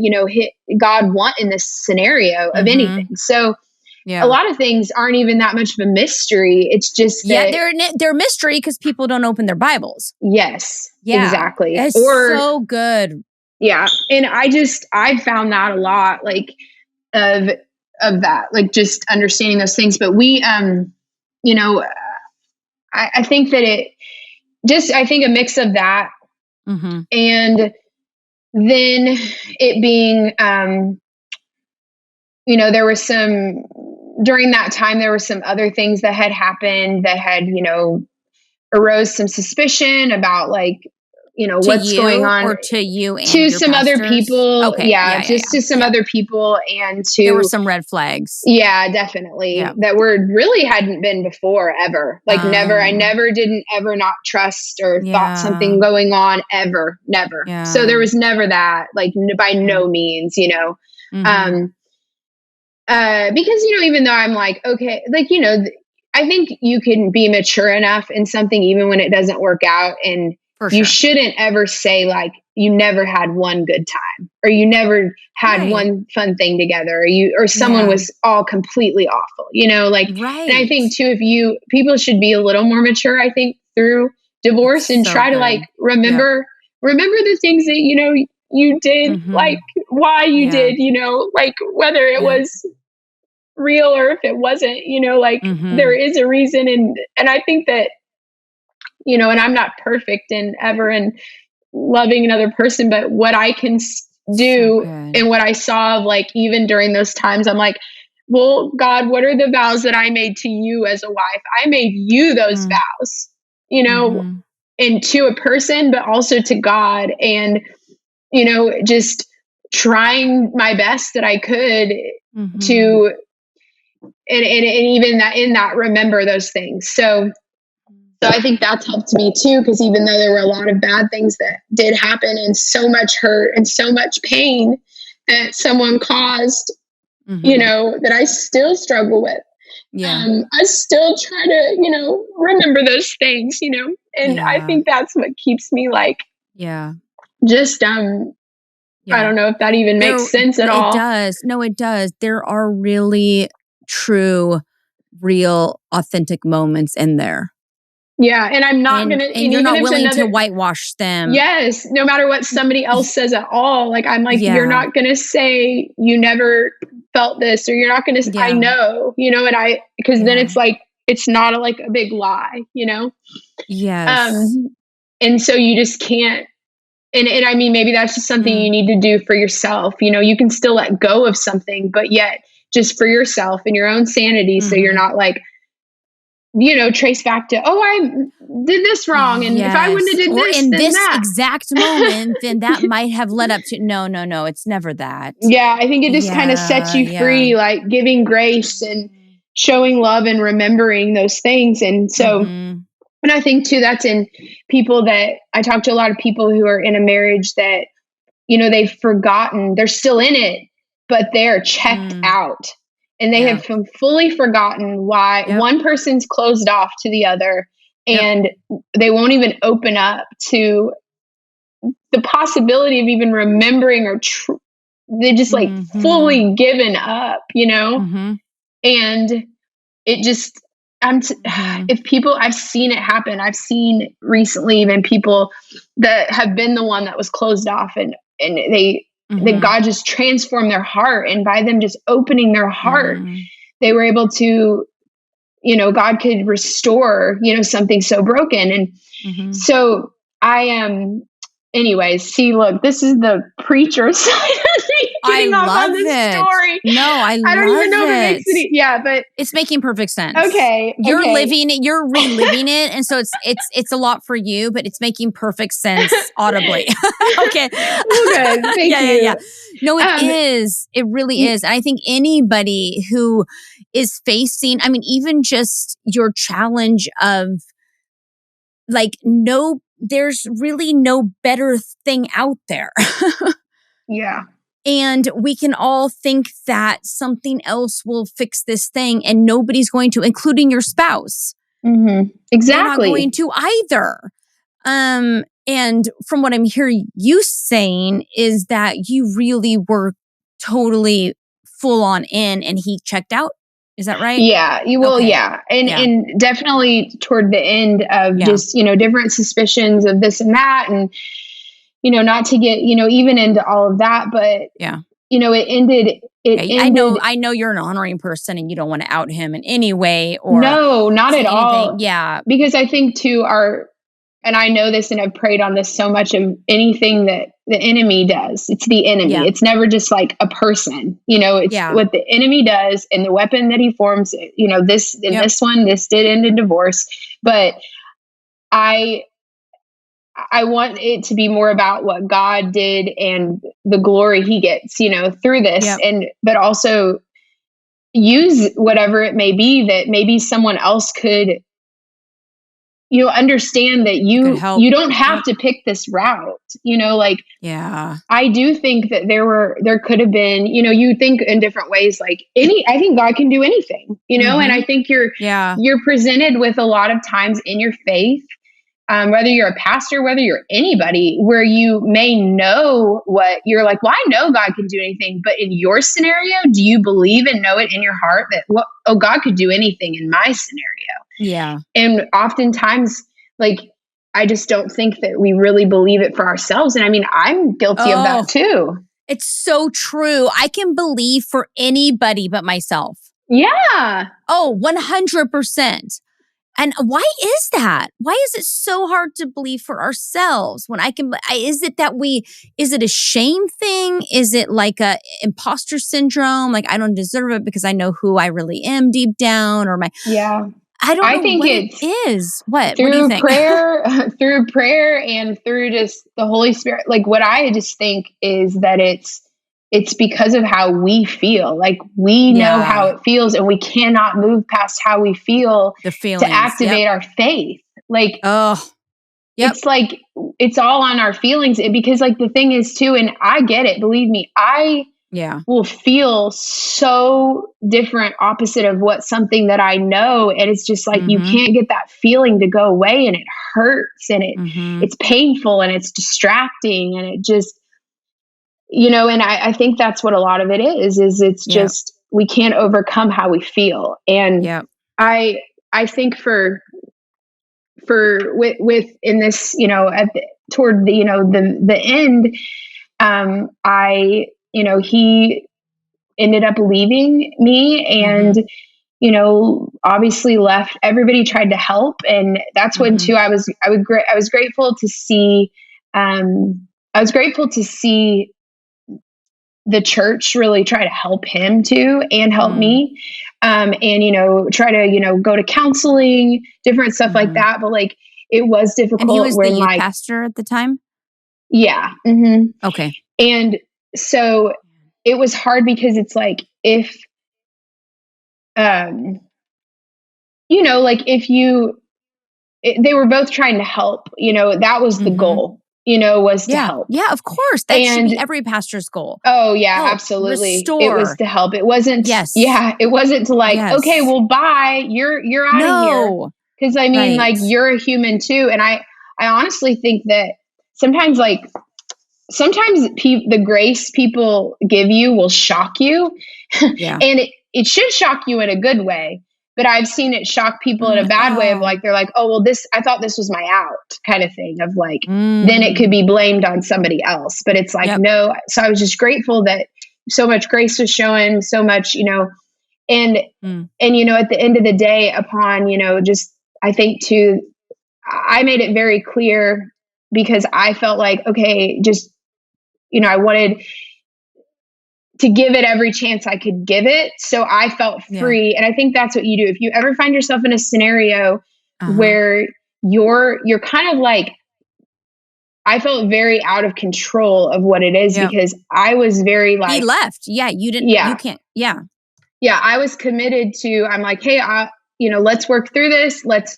God want in this scenario of anything? So a lot of things aren't even that much of a mystery. It's just that they're mystery because people don't open their Bibles. Yes, exactly. It's so good. Yeah. And I found that a lot, like of that, like just understanding those things. But we, I think that I think a mix of that and then it being, there was during that time, there were some other things that had happened that had, arose some suspicion about like, To what's going you on or to you and to your some other pastors? people. Okay. Yeah, just to some other people, and There were to, some red flags. yeah, definitely, Yeah. that were really hadn't been before ever. Like never, I never didn't ever not trust or thought something going on ever, never. Yeah. So there was never that, like by no means, because, even though I'm like, okay, like, I think you can be mature enough in something even when it doesn't work out. And For you sure. shouldn't ever say like you never had one good time or you never had one fun thing together or someone was all completely awful, like, and I think too, people should be a little more mature, I think, through divorce and try to like remember the things that, you did, like why you did, like whether it was real or if it wasn't, like there is a reason. And I think that, and I'm not perfect and ever in loving another person, but what I can do and what I saw of like, even during those times, I'm like, well, God, what are the vows that I made to you as a wife? I made you those vows, and to a person, but also to God. And, just trying my best that I could to, and even that in that, remember those things. So I think that's helped me too, because even though there were a lot of bad things that did happen and so much hurt and so much pain that someone caused, that I still struggle with. I still try to, remember those things, and I think that's what keeps me like, just, I don't know if that even makes sense at all. It does. No, it does. There are really true, real, authentic moments in there. Yeah, and I'm not going to... And you're not willing to whitewash them. Yes, no matter what somebody else says at all. Like, I'm like, you're not going to say you never felt this, or you're not going to... I know, and because then it's like, it's not like a big lie, Yes. And so you just can't... And I mean, maybe that's just something you need to do for yourself. You can still let go of something, but yet just for yourself and your own sanity. So you're not like, trace back to, oh, I did this wrong. And if I wouldn't have did this, in then this that. exact moment, then that might have led up to, no, it's never that. Yeah. I think it just kind of sets you free, like giving grace and showing love and remembering those things. And so, and I think too, that's in people that I talk to, a lot of people who are in a marriage that, they've forgotten, they're still in it, but they're checked out. And they have fully forgotten why one person's closed off to the other, and they won't even open up to the possibility of even remembering or they just like fully given up, and it just, if people, I've seen it happen. I've seen recently even people that have been the one that was closed off, and that God just transformed their heart. And by them just opening their heart, they were able to, God could restore, something so broken. And so I am, anyways, see, look, this is the preacher side of me getting off on this story. No, I don't even know if it makes any, but it's making perfect sense. Okay. You're living it, you're reliving it. And so it's a lot for you, but it's making perfect sense audibly. Okay. Well, good. Thank you. Yeah. No, it is. It really is. And I think anybody who is facing, I mean, even just your challenge of like, there's really no better thing out there. Yeah. And we can all think that something else will fix this thing, and nobody's going to, including your spouse. Exactly. They're not going to either. And from what I'm hearing you saying is that you really were totally full on in, and he checked out. Is that right? Yeah, you will. Okay. Yeah. And definitely toward the end of just, different suspicions of this and that. And, not to get, even into all of that, but it ended. I know you're an honoring person and you don't want to out him in any way or no, not at all. Yeah. Because I think too, and I know this and I've prayed on this so much, of anything that the enemy does, it's the enemy. Yeah. It's never just like a person, it's what the enemy does and the weapon that he forms, this one, this did end in divorce. But I I want it to be more about what God did and the glory he gets, through this. Yep. But also use whatever it may be that maybe someone else could, understand that Could help. you don't have to pick this route, like, Yeah. I do think that there could have been, you think in different ways, like I think God can do anything, and I think you're presented with a lot of times in your faith, whether you're a pastor, whether you're anybody, where you may know what you're like, well, I know God can do anything, but in your scenario, do you believe and know it in your heart that, God could do anything in my scenario? Yeah. And oftentimes, like, I just don't think that we really believe it for ourselves. And I mean, I'm guilty of that too. It's so true. I can believe for anybody but myself. Yeah. Oh, 100%. And why is that? Why is it so hard to believe for ourselves when is it a shame thing? Is it like a imposter syndrome? Like, I don't deserve it because I know who I really am deep down, or I don't know think what it's it is. What do through you think? through prayer and through just the Holy Spirit. Like, what I just think is that it's because of how we feel. Like, we know how it feels, and we cannot move past how we feel to activate our faith. Like, it's like, it's all on our feelings. Because, like, the thing is too, and I get it, believe me, I will feel so different opposite of what something that I know. And it's just like, you can't get that feeling to go away, and it hurts, and it's painful, and it's distracting, and it just, and I think that's what a lot of it is it's just, we can't overcome how we feel. And I think with in this, toward the end, he ended up leaving me, and obviously left. Everybody tried to help, and that's when too I was grateful to see the church really try to help him too, and help me, and try to go to counseling, different stuff like that. But like, it was difficult. And he was the youth pastor at the time? Yeah. Okay. And so it was hard, because it's like, if like, if they were both trying to help, that was the goal, was to help. Yeah, of course. That should be every pastor's goal. Oh yeah, help, absolutely. Restore. It was to help. It wasn't, it wasn't to like, okay, well, bye, you're out of here. Cause I mean, like, you're a human too. And I honestly think that sometimes the grace people give you will shock you. And it should shock you in a good way. But I've seen it shock people in a bad way of like, they're like, oh, well, I thought this was my out kind of thing of like, then it could be blamed on somebody else. But it's like, no. So I was just grateful that so much grace was shown, so much, and at the end of the day, upon, just, I think too, I made it very clear, because I felt like, okay, just, I wanted to give it every chance I could give it. So I felt free. And I think that's what you do. If you ever find yourself in a scenario where you're kind of like, I felt very out of control of what it is, because I was very like, he left. Yeah. You didn't, you can't. Yeah. Yeah. I was committed to, I'm like, hey, let's work through this. Let's,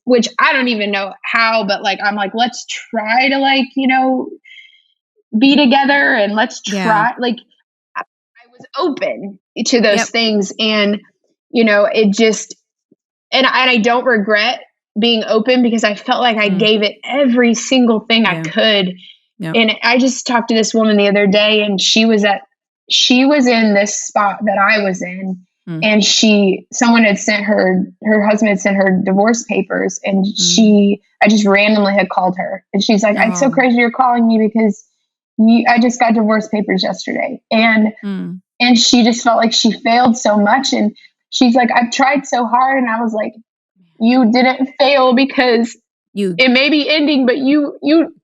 which I don't even know how, but like, I'm like, let's try to like, be together, and let's try. Like, I was open to those things, and it just, and I don't regret being open, because I felt like I gave it every single thing I could. And I just talked to this woman the other day, and she was in this spot that I was in, and someone had sent her husband had sent her divorce papers, and I just randomly had called her, and she's like, it's so crazy you're calling me, because I just got divorce papers yesterday. And she just felt like she failed so much. And she's like, I've tried so hard. And I was like, you didn't fail, because it may be ending, but you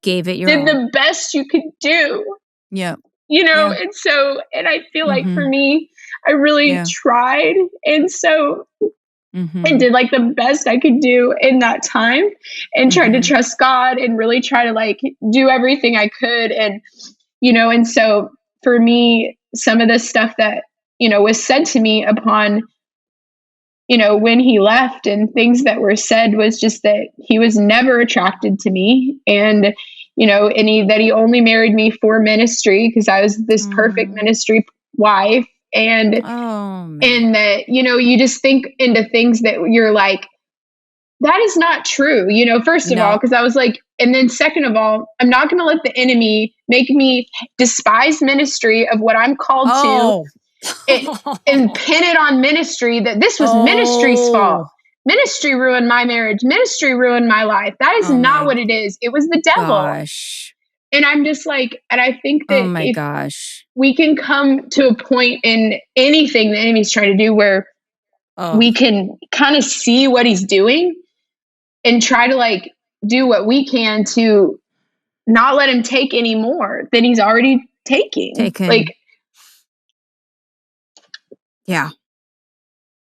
gave it your did the best you could do. Yeah. And so, and I feel like for me, I really tried. And so and did like the best I could do in that time and tried to trust God and really try to like do everything I could. And, and so for me, some of the stuff that, was said to me upon, when he left and things that were said was just that he was never attracted to me. And, that he only married me for ministry because I was this perfect ministry wife. And and that, you just think into things that you're like, that is not true, first of all, because I was like, and then second of all, I'm not going to let the enemy make me despise ministry of what I'm called to and pin it on ministry that this was ministry's fault. Ministry ruined my marriage. Ministry ruined my life. That is not what it is. It was the devil. Gosh. And I'm just like, and I think that we can come to a point in anything the enemy's trying to do where we can kind of see what he's doing and try to like do what we can to not let him take any more than he's already taking. Like, yeah.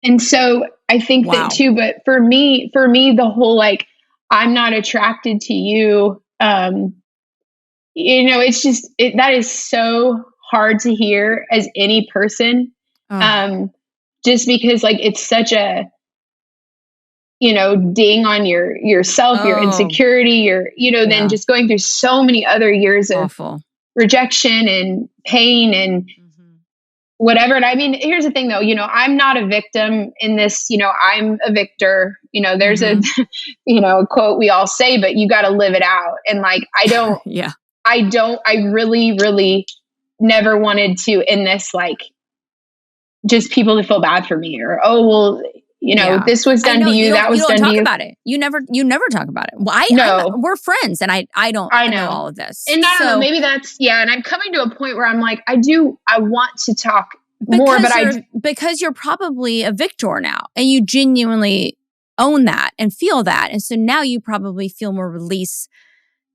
And so I think that too, but for me, the whole, like, I'm not attracted to you. It's just, that is so hard to hear as any person. Just because like, it's such a, ding on yourself, your insecurity, then just going through so many other years of rejection and pain and whatever. And I mean, here's the thing though, I'm not a victim in this, I'm a victor, there's a, a quote we all say, but you got to live it out. And like, I really, really never wanted to in this, like, just people to feel bad for me or, this was done to you. That was done to you. You don't talk about it. You never talk about it. Well, we're friends and I know all of this. And I don't know, maybe that's, and I'm coming to a point where I'm like, I want to talk more, but because you're probably a victor now and you genuinely own that and feel that. And so now you probably feel more release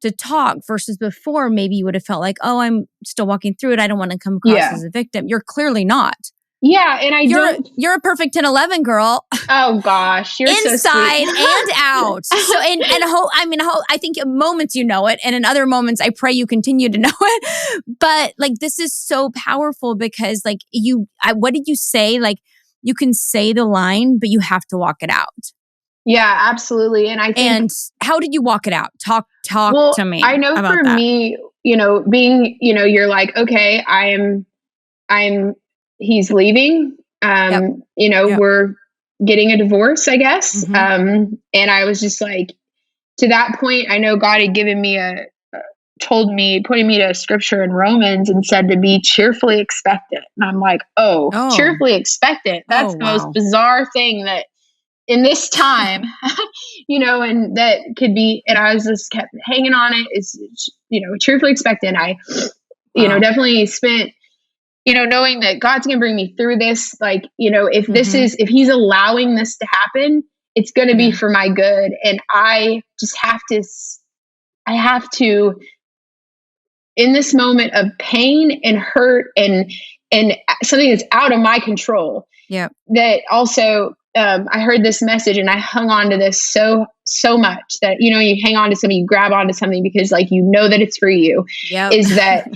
to talk versus before maybe you would have felt like, oh, I'm still walking through it. I don't want to come across as a victim. You're clearly not. Yeah, and you're a perfect 10-11 girl. Oh gosh, you're inside so sweet. and out. So I think in moments you know it, and in other moments I pray you continue to know it. But like this is so powerful because like what did you say? Like you can say the line, but you have to walk it out. Yeah, absolutely. And I think, and how did you walk it out? Talk to me. I know for me, being, you're like, okay, he's leaving. We're getting a divorce, I guess. And I was just like, to that point, I know God had given me pointing me to a scripture in Romans and said to be cheerfully expectant. And I'm like, cheerfully expectant. That's the most bizarre thing that in this time, and that could be, and I was just kept hanging on it. It's, cheerfully expectant. I, definitely spent, knowing that God's going to bring me through this, like, if this is, if he's allowing this to happen, it's going to be for my good. And I just have to, in this moment of pain and hurt and something that's out of my control. Yeah. That also, I heard this message and I hung on to this so much that, you hang on to something, you grab onto something because like, that it's for you. Yep. Is that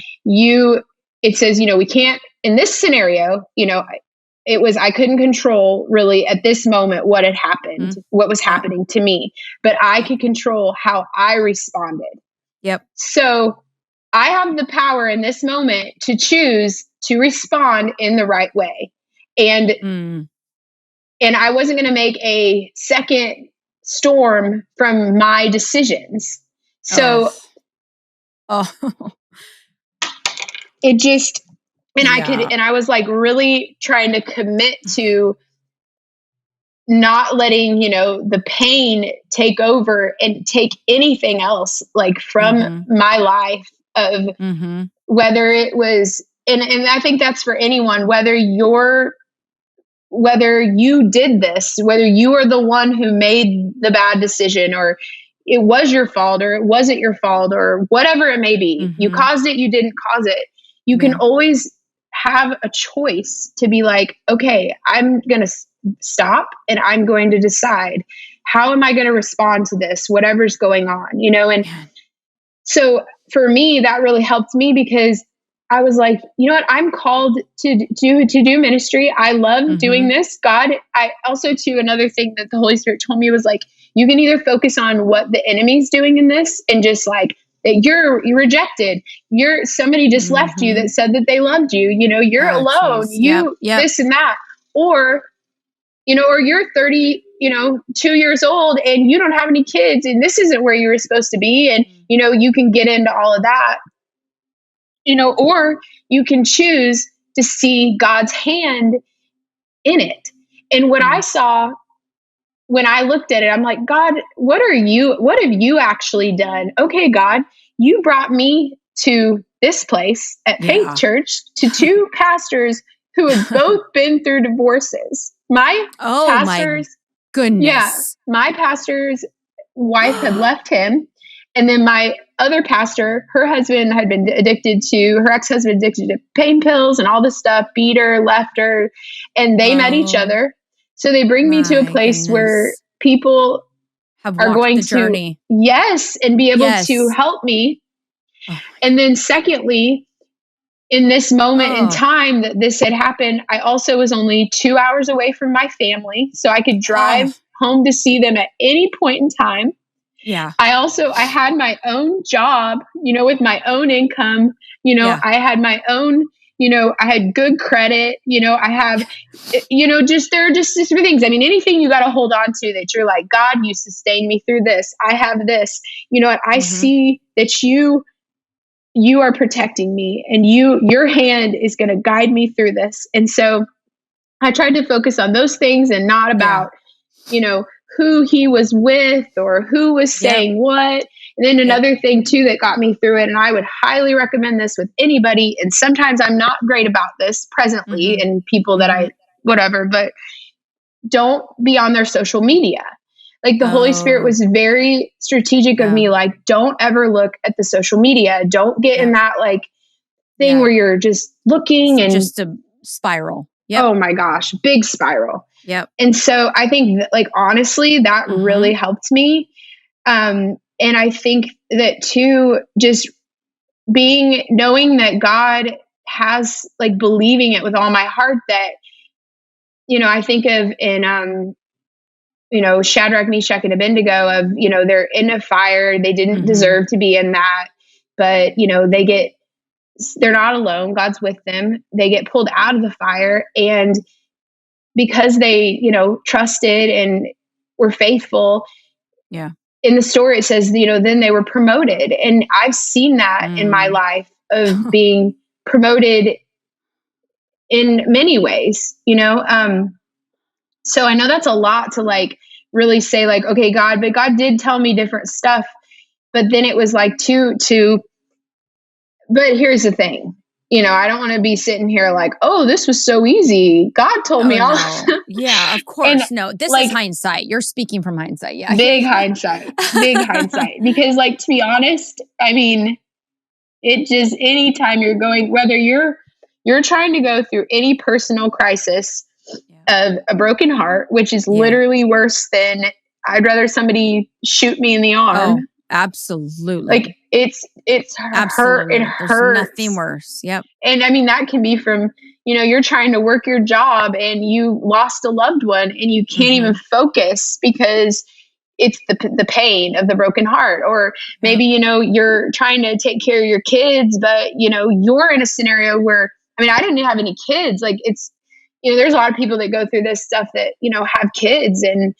it says, we can't, in this scenario, I couldn't control really at this moment what had happened, what was happening to me, but I could control how I responded. Yep. So I have the power in this moment to choose to respond in the right way. And I wasn't going to make a second storm from my decisions. So it just, and I was like really trying to commit to not letting, the pain take over and take anything else like from my life of whether it was, and I think that's for anyone, whether you did this, whether you are the one who made the bad decision or it was your fault or it wasn't your fault or whatever it may be, you caused it, you didn't cause it. You can always have a choice to be like, okay, I'm going to stop and I'm going to decide, how am I going to respond to this, whatever's going on, and so for me, that really helped me because I was like, you know what? I'm called to do ministry. I love doing this. God, I also too, another thing that the Holy Spirit told me was like, you can either focus on what the enemy's doing in this and just like that you're rejected. Somebody just left you that said that they loved you. You're alone. This and that. Or you're 30, 2 years old and you don't have any kids and this isn't where you were supposed to be. And, you can get into all of that, or you can choose to see God's hand in it. And what I saw when I looked at it, I'm like, God, what have you actually done? Okay, God, you brought me to this place at Faith Church to two pastors who have both been through divorces. My goodness. Yeah, my pastor's wife had left him. And then my other pastor, her ex-husband addicted to pain pills and all this stuff, beat her, left her, and they met each other. So they bring me to a place where people are going to journey. Yes, and be able to help me. And then secondly, in this moment in time that this had happened, I also was only 2 hours away from my family. So I could drive home to see them at any point in time. Yeah. I had my own job, with my own income, I had my own, I had good credit, I have, there are just different things. I mean, anything you got to hold on to that you're like, God, you sustained me through this. I have this, I see that you are protecting me and your hand is going to guide me through this. And so I tried to focus on those things and not about, who he was with or who was saying what. And then another thing too that got me through it, and I would highly recommend this with anybody, and sometimes I'm not great about this presently and people that but don't be on their social media. Like the Holy Spirit was very strategic of me, like, don't ever look at the social media. Don't get in that like thing where you're just looking and just a spiral. Yep. Oh my gosh, big spiral. Yep. And so I think that, like, honestly, that really helped me. And I think that too, just knowing that God has, like, believing it with all my heart that, I think of in, Shadrach, Meshach, and Abednego of, they're in a fire. They didn't deserve to be in that, but, they're not alone. God's with them. They get pulled out of the fire. And because they, trusted and were faithful. Yeah. In the story, it says, then they were promoted. And I've seen that in my life of being promoted in many ways, so I know that's a lot to like really say like, okay, God, but God did tell me different stuff. But then it was like but here's the thing, I don't want to be sitting here like, oh, this was so easy. God told me all. No. Yeah, of course. No, this is hindsight. You're speaking from hindsight. Yeah. Big hindsight. Because like, to be honest, I mean, it just, anytime you're going, whether you're trying to go through any personal crisis of a broken heart, which is literally worse than I'd rather somebody shoot me in the arm. Oh, absolutely. Like it's hurt. It hurts. There's nothing worse. Yep. And I mean, that can be from, you're trying to work your job and you lost a loved one and you can't even focus because it's the pain of the broken heart. Or maybe, you're trying to take care of your kids, but, you're in a scenario where, I mean, I didn't have any kids. Like it's, there's a lot of people that go through this stuff that, have kids. And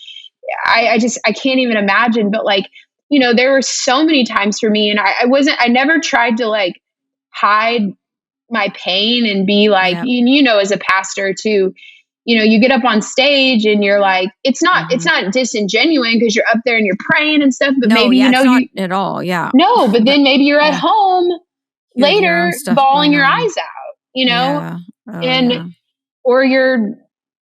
I can't even imagine. But like, there were so many times for me, and I never tried to like hide my pain and be like, as a pastor too, you get up on stage and you're like, it's not disingenuine because you're up there and you're praying and stuff, but maybe, not at all. Yeah. No, but then maybe you're at home later bawling your eyes out, or you're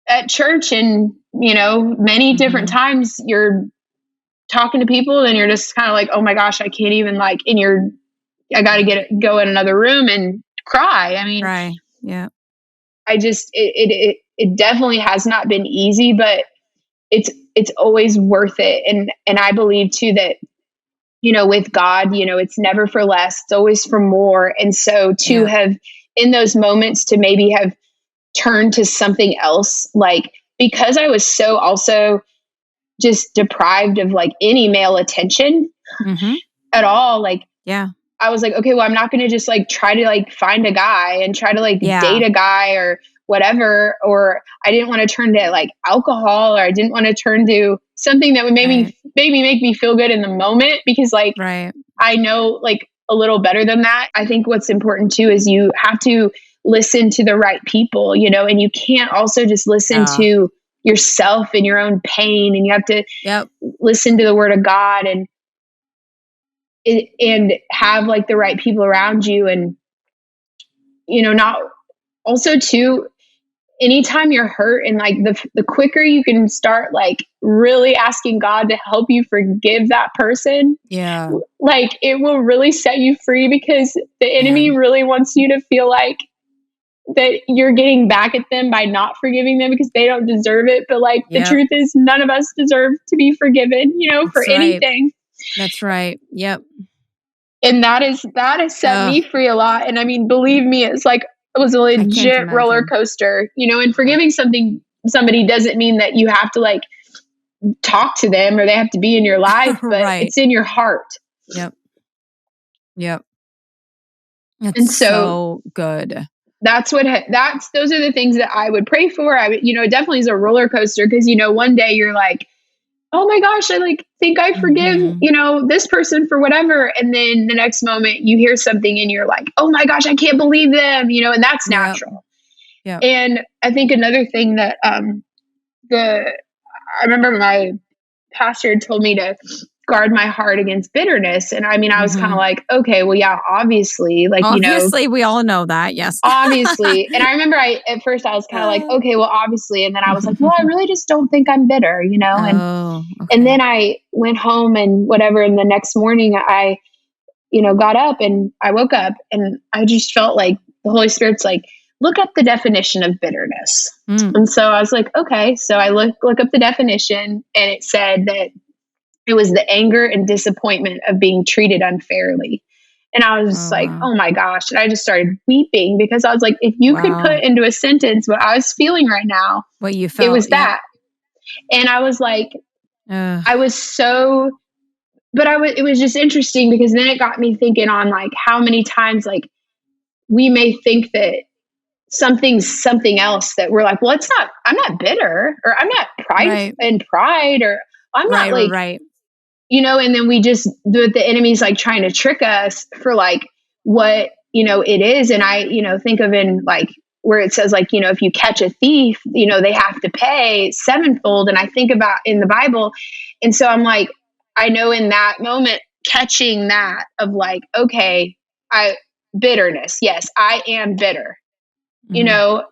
at church and, many different times you're talking to people and you're just kind of like, oh my gosh, I can't even like, I got to go in another room and cry. I mean, right. Yeah. I just, it definitely has not been easy, but it's always worth it. And I believe too that, with God, it's never for less, it's always for more. And so to have in those moments to maybe have turned to something else, like, because I was so also just deprived of like any male attention at all. Like, I was like, okay, well, I'm not going to just like try to like find a guy and try to like date a guy or whatever. Or I didn't want to turn to like alcohol, or I didn't want to turn to something that would maybe make me feel good in the moment, because like I know like a little better than that. I think what's important too is you have to listen to the right people, and you can't also just listen to yourself and your own pain, and you have to listen to the word of God and have like the right people around you. And, not also too, anytime you're hurt, and like the quicker you can start like really asking God to help you forgive that person, like it will really set you free, because the enemy really wants you to feel like that you're getting back at them by not forgiving them because they don't deserve it. But like the truth is, none of us deserve to be forgiven, for anything. That's right. Yep. And that has set me free a lot. And I mean, believe me, it was a legit roller coaster, and forgiving somebody doesn't mean that you have to like talk to them or they have to be in your life, but it's in your heart. Yep. That's so good. Those are the things that I would pray for. It definitely is a roller coaster, because, one day you're like, oh my gosh, I like think I forgive, this person for whatever. And then the next moment you hear something and you're like, oh my gosh, I can't believe them, and that's natural. Yeah. And I think another thing that, I remember my pastor had told me to guard my heart against bitterness. And I mean, I was kind of like, okay, well, yeah, obviously, like, we all know that. Yes. Obviously. And I remember at first I was kind of like, okay, well, obviously. And then I was like, well, I really just don't think I'm bitter, and then I went home and whatever. And the next morning I, got up and I woke up and I just felt like the Holy Spirit's like, look up the definition of bitterness. And so I was like, okay. So I look up the definition, and it said that it was the anger and disappointment of being treated unfairly. And I was just like, oh my gosh. And I just started weeping, because I was like, if you could put into a sentence what I was feeling right now, what you felt, it was that. And I was like, I was so, but it was just interesting, because then it got me thinking on like how many times like we may think that something's something else, that we're like, well, I'm not bitter, or I'm not pride, or I'm not like, and then we just do it. The enemy's like trying to trick us for like what, it is. And I, think of in like where it says like, if you catch a thief, they have to pay sevenfold. And I think about in the Bible. And so I'm like, I know in that moment, catching that of like, okay, bitterness. Yes, I am bitter, deal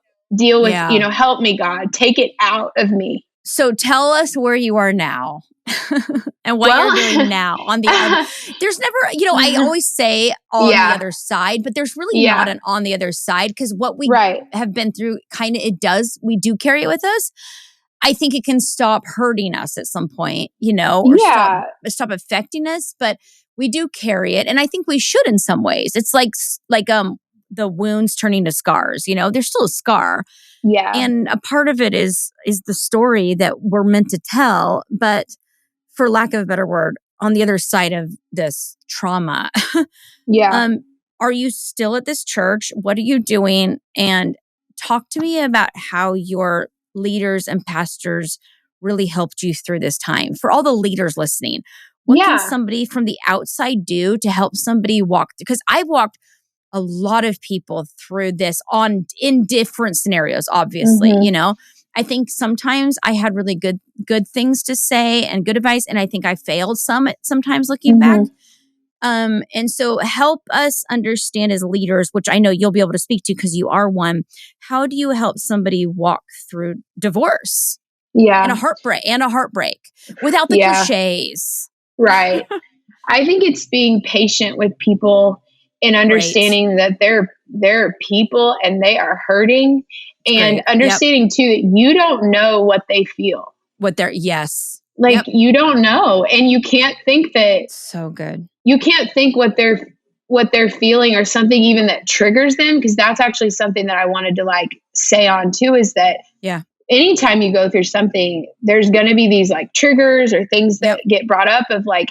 with, help me, God, take it out of me. So tell us where you are now and what you're doing now on the other. There's never, I always say on the other side, but there's really not an on the other side, because what we have been through we do carry it with us. I think it can stop hurting us at some point, or stop affecting us, but we do carry it. And I think we should in some ways. It's like the wounds turning to scars, there's still a scar. Yeah. And a part of it is the story that we're meant to tell, but for lack of a better word, on the other side of this trauma. Are you still at this church? What are you doing? And talk to me about how your leaders and pastors really helped you through this time. For all the leaders listening, what can somebody from the outside do to help somebody walk? Because I've walked a lot of people through this in different scenarios, obviously, I think sometimes I had really good things to say and good advice. And I think I failed sometimes looking back. And so help us understand as leaders, which I know you'll be able to speak to because you are one. How do you help somebody walk through divorce? And a heartbreak without the cliches. Right. I think it's being patient with people and understanding that they're people and they are hurting, and understanding too that you don't know what they feel. Like you don't know, and you can't think that. So good. You can't think what they're feeling or something even that triggers them, because that's actually something that I wanted to like say on too, is that anytime you go through something, there's going to be these like triggers or things that get brought up of like,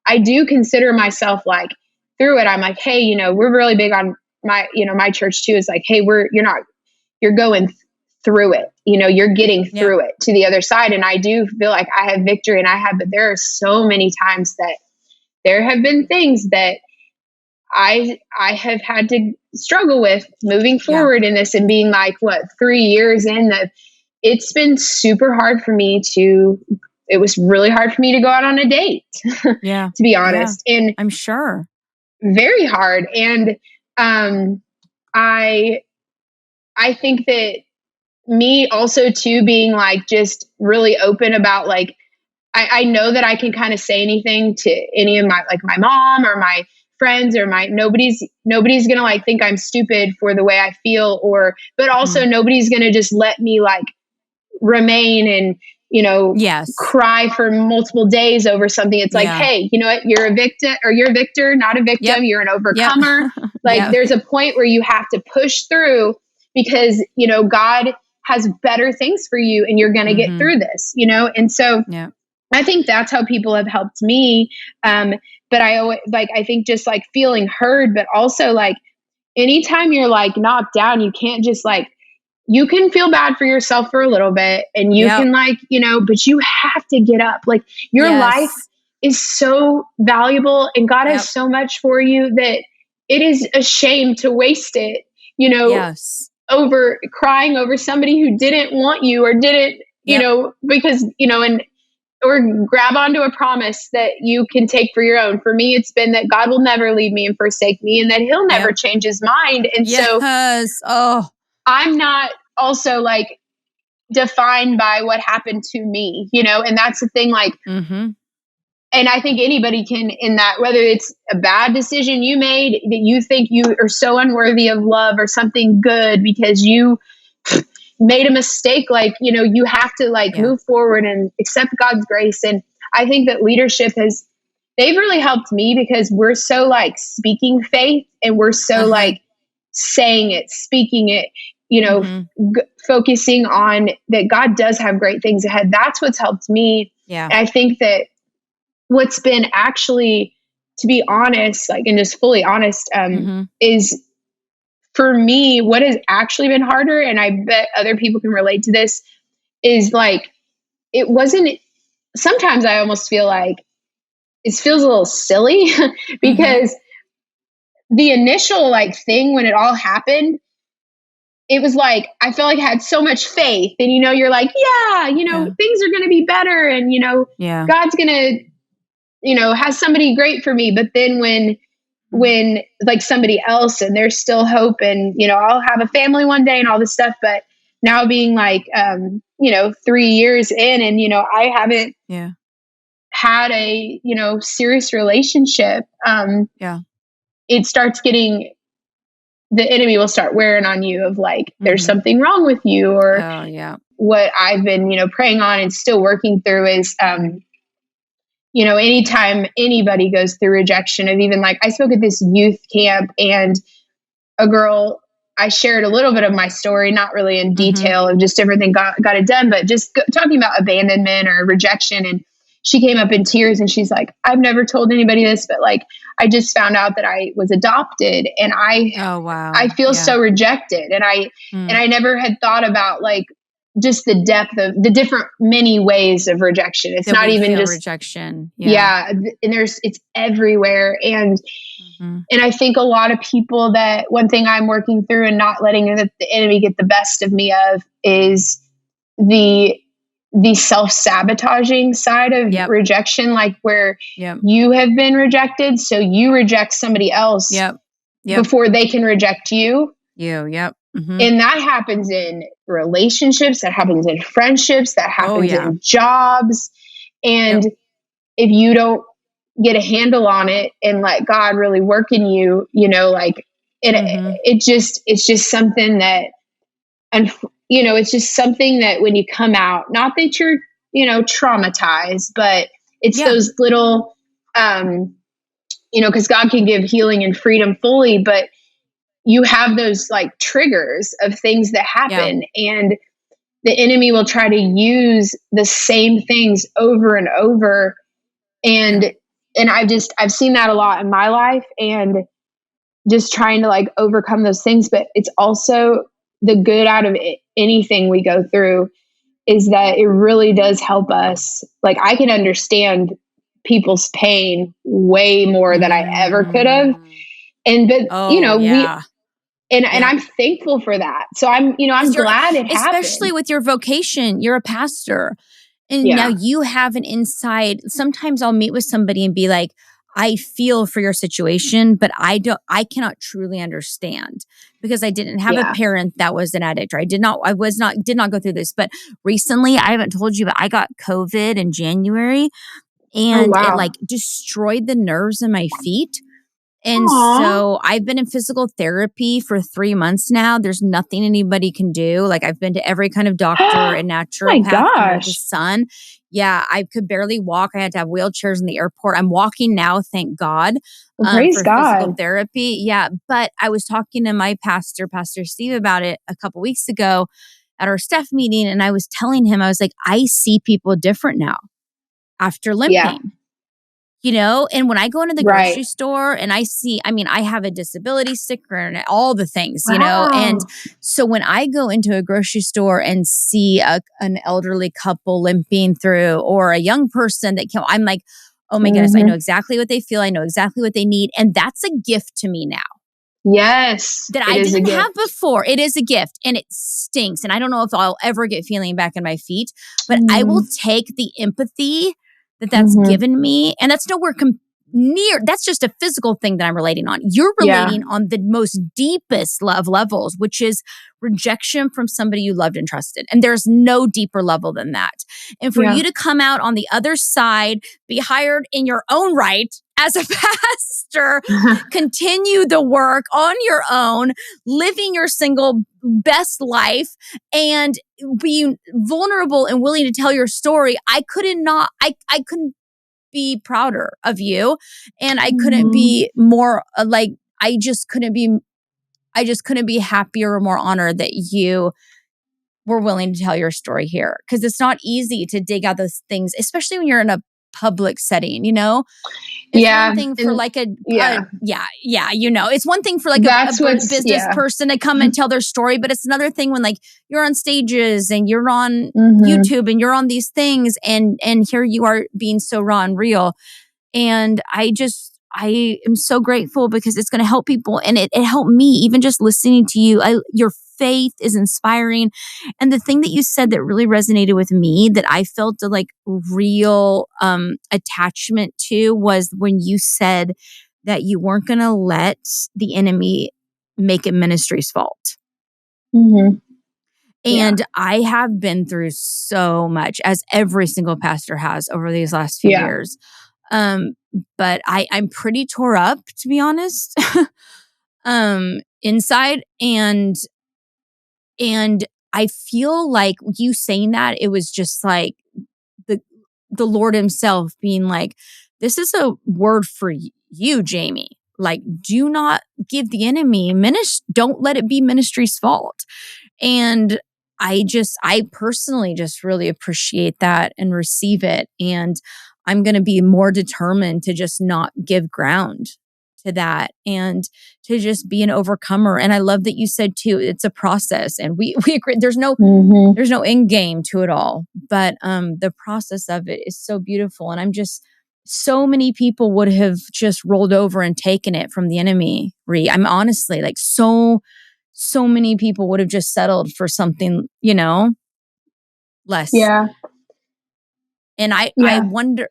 I do consider myself like through it. I'm like, hey, you know, we're really big on my church too. Is like, hey, you're going through it, you know, you're getting through it to the other side. And I do feel like I have victory, but there are so many times that there have been things that I have had to struggle with moving forward in this, and being like, 3 years in, that it's been super hard for me it was really hard for me to go out on a date, to be honest. And I'm sure. Very hard. And I think that me also too, being like just really open about like, I know that I can kind of say anything to any of my mom or my friends or nobody's gonna like think I'm stupid for the way I feel, but also nobody's gonna just let me like remain and, you know, cry for multiple days over something. It's like, hey, you know what? You're a victim, or you're a victor, not a victim. You're an overcomer. Like there's a point where you have to push through, because, you know, God has better things for you and you're going to get through this, you know? And so I think that's how people have helped me. But I always I think just like feeling heard, but also like anytime you're like knocked down, you can't just like, you can feel bad for yourself for a little bit, and you can like, you know, but you have to get up. Like your life is so valuable, and God has so much for you that it is a shame to waste it, you know, over crying over somebody who didn't want you or didn't, you know, because, you know, or grab onto a promise that you can take for your own. For me, it's been that God will never leave me and forsake me, and that he'll never change his mind. And so I'm not also like defined by what happened to me, you know, and that's the thing, like, and I think anybody can, in that, whether it's a bad decision you made that you think you are so unworthy of love, or something good because you made a mistake, like, you know, you have to like move forward and accept God's grace. And I think that leadership they've really helped me, because we're so like speaking faith, and we're so like saying it, speaking it, you know, focusing on that God does have great things ahead. That's what's helped me. And I think that what's been actually, to be honest, like, and just fully honest, is for me, what has actually been harder, and I bet other people can relate to this, is like, it wasn't, sometimes I almost feel like it feels a little silly because the initial like thing when it all happened, it was like, I felt like I had so much faith, and, you know, you're like, you know, things are going to be better, and, you know, God's going to, you know, has somebody great for me. But then when like somebody else, and there's still hope, and, you know, I'll have a family one day and all this stuff, but now being like, you know, 3 years in, and, you know, I haven't had a, you know, serious relationship. It starts getting, the enemy will start wearing on you of like, there's something wrong with you, or what I've been, you know, praying on and still working through is, you know, anytime anybody goes through rejection, of even like, I spoke at this youth camp, and a girl, I shared a little bit of my story, not really in detail of just everything got it done, but just talking about abandonment or rejection. And she came up in tears, and she's like, I've never told anybody this, but like, I just found out that I was adopted, and I feel so rejected. And I never had thought about like just the depth of the different many ways of rejection. It's not even just rejection. And it's everywhere. And I think a lot of people, that one thing I'm working through and not letting the enemy get the best of me of, is the self-sabotaging side of rejection, like where you have been rejected, so you reject somebody else before they can reject you. And that happens in relationships, that happens in friendships, that happens in jobs. And if you don't get a handle on it and let God really work in you, like it's just something that, and it's just something that when you come out, not that you're, traumatized, but it's those little, because God can give healing and freedom fully, but you have those like triggers of things that happen, and the enemy will try to use the same things over and over. And I've seen that a lot in my life, and just trying to like overcome those things. But it's also the good out of anything we go through is that it really does help us. Like, I can understand people's pain way more than I ever could have. And, and I'm thankful for that. So I'm glad it happened. Especially with your vocation, you're a pastor. And now you have an insight. Sometimes I'll meet with somebody and be like, I feel for your situation, but I cannot truly understand because I didn't have a parent that was an addict, or did not go through this. But recently, I haven't told you, but I got COVID in January, and it like destroyed the nerves in my feet. And so I've been in physical therapy for 3 months now. There's nothing anybody can do. Like, I've been to every kind of doctor and naturopath under the sun. Yeah, I could barely walk. I had to have wheelchairs in the airport. I'm walking now, thank God, praise for God. physical therapy. Yeah, but I was talking to my pastor, Pastor Steve, about it a couple weeks ago at our staff meeting. And I was telling him, I was like, I see people different now after limping. And when I go into the grocery store and I have a disability sticker and all the things, and so when I go into a grocery store and see an elderly couple limping through, or a young person that I'm like, oh my goodness, I know exactly what they feel. I know exactly what they need. And that's a gift to me now. Yes. That I didn't have before. It is a gift, and it stinks. And I don't know if I'll ever get feeling back in my feet, but I will take the empathy that's given me. And that's nowhere near, that's just a physical thing that I'm relating on. You're relating on the most deepest love levels, which is rejection from somebody you loved and trusted. And there's no deeper level than that. And for you to come out on the other side, be hired in your own right as a pastor, continue the work on your own, living your single best life, and be vulnerable and willing to tell your story. I couldn't be prouder of you, and I couldn't be more I just couldn't be happier or more honored that you were willing to tell your story here, because it's not easy to dig out those things, especially when you're in a public setting, It's one thing for it's one thing for like a business person to come and tell their story, but it's another thing when like you're on stages and you're on YouTube and you're on these things, and here you are being so raw and real. And I am so grateful, because it's going to help people, and it helped me even just listening to you. Your faith is inspiring. And the thing that you said that really resonated with me, that I felt a like real attachment to, was when you said that you weren't going to let the enemy make it ministry's fault. And I have been through so much, as every single pastor has over these last few years. But I'm pretty tore up, to be honest, inside. And I feel like you saying that, it was just like the Lord himself being like, this is a word for you, Jamie. Like, do not give the enemy don't let it be ministry's fault. And I personally just really appreciate that and receive it. And I'm going to be more determined to just not give ground to that, and to just be an overcomer. And I love that you said too, it's a process, and we agree. There's no end game to it all, but the process of it is so beautiful. And so many people would have just rolled over and taken it from the enemy. I'm honestly like, so many people would have just settled for something, less. Yeah. And I wonder,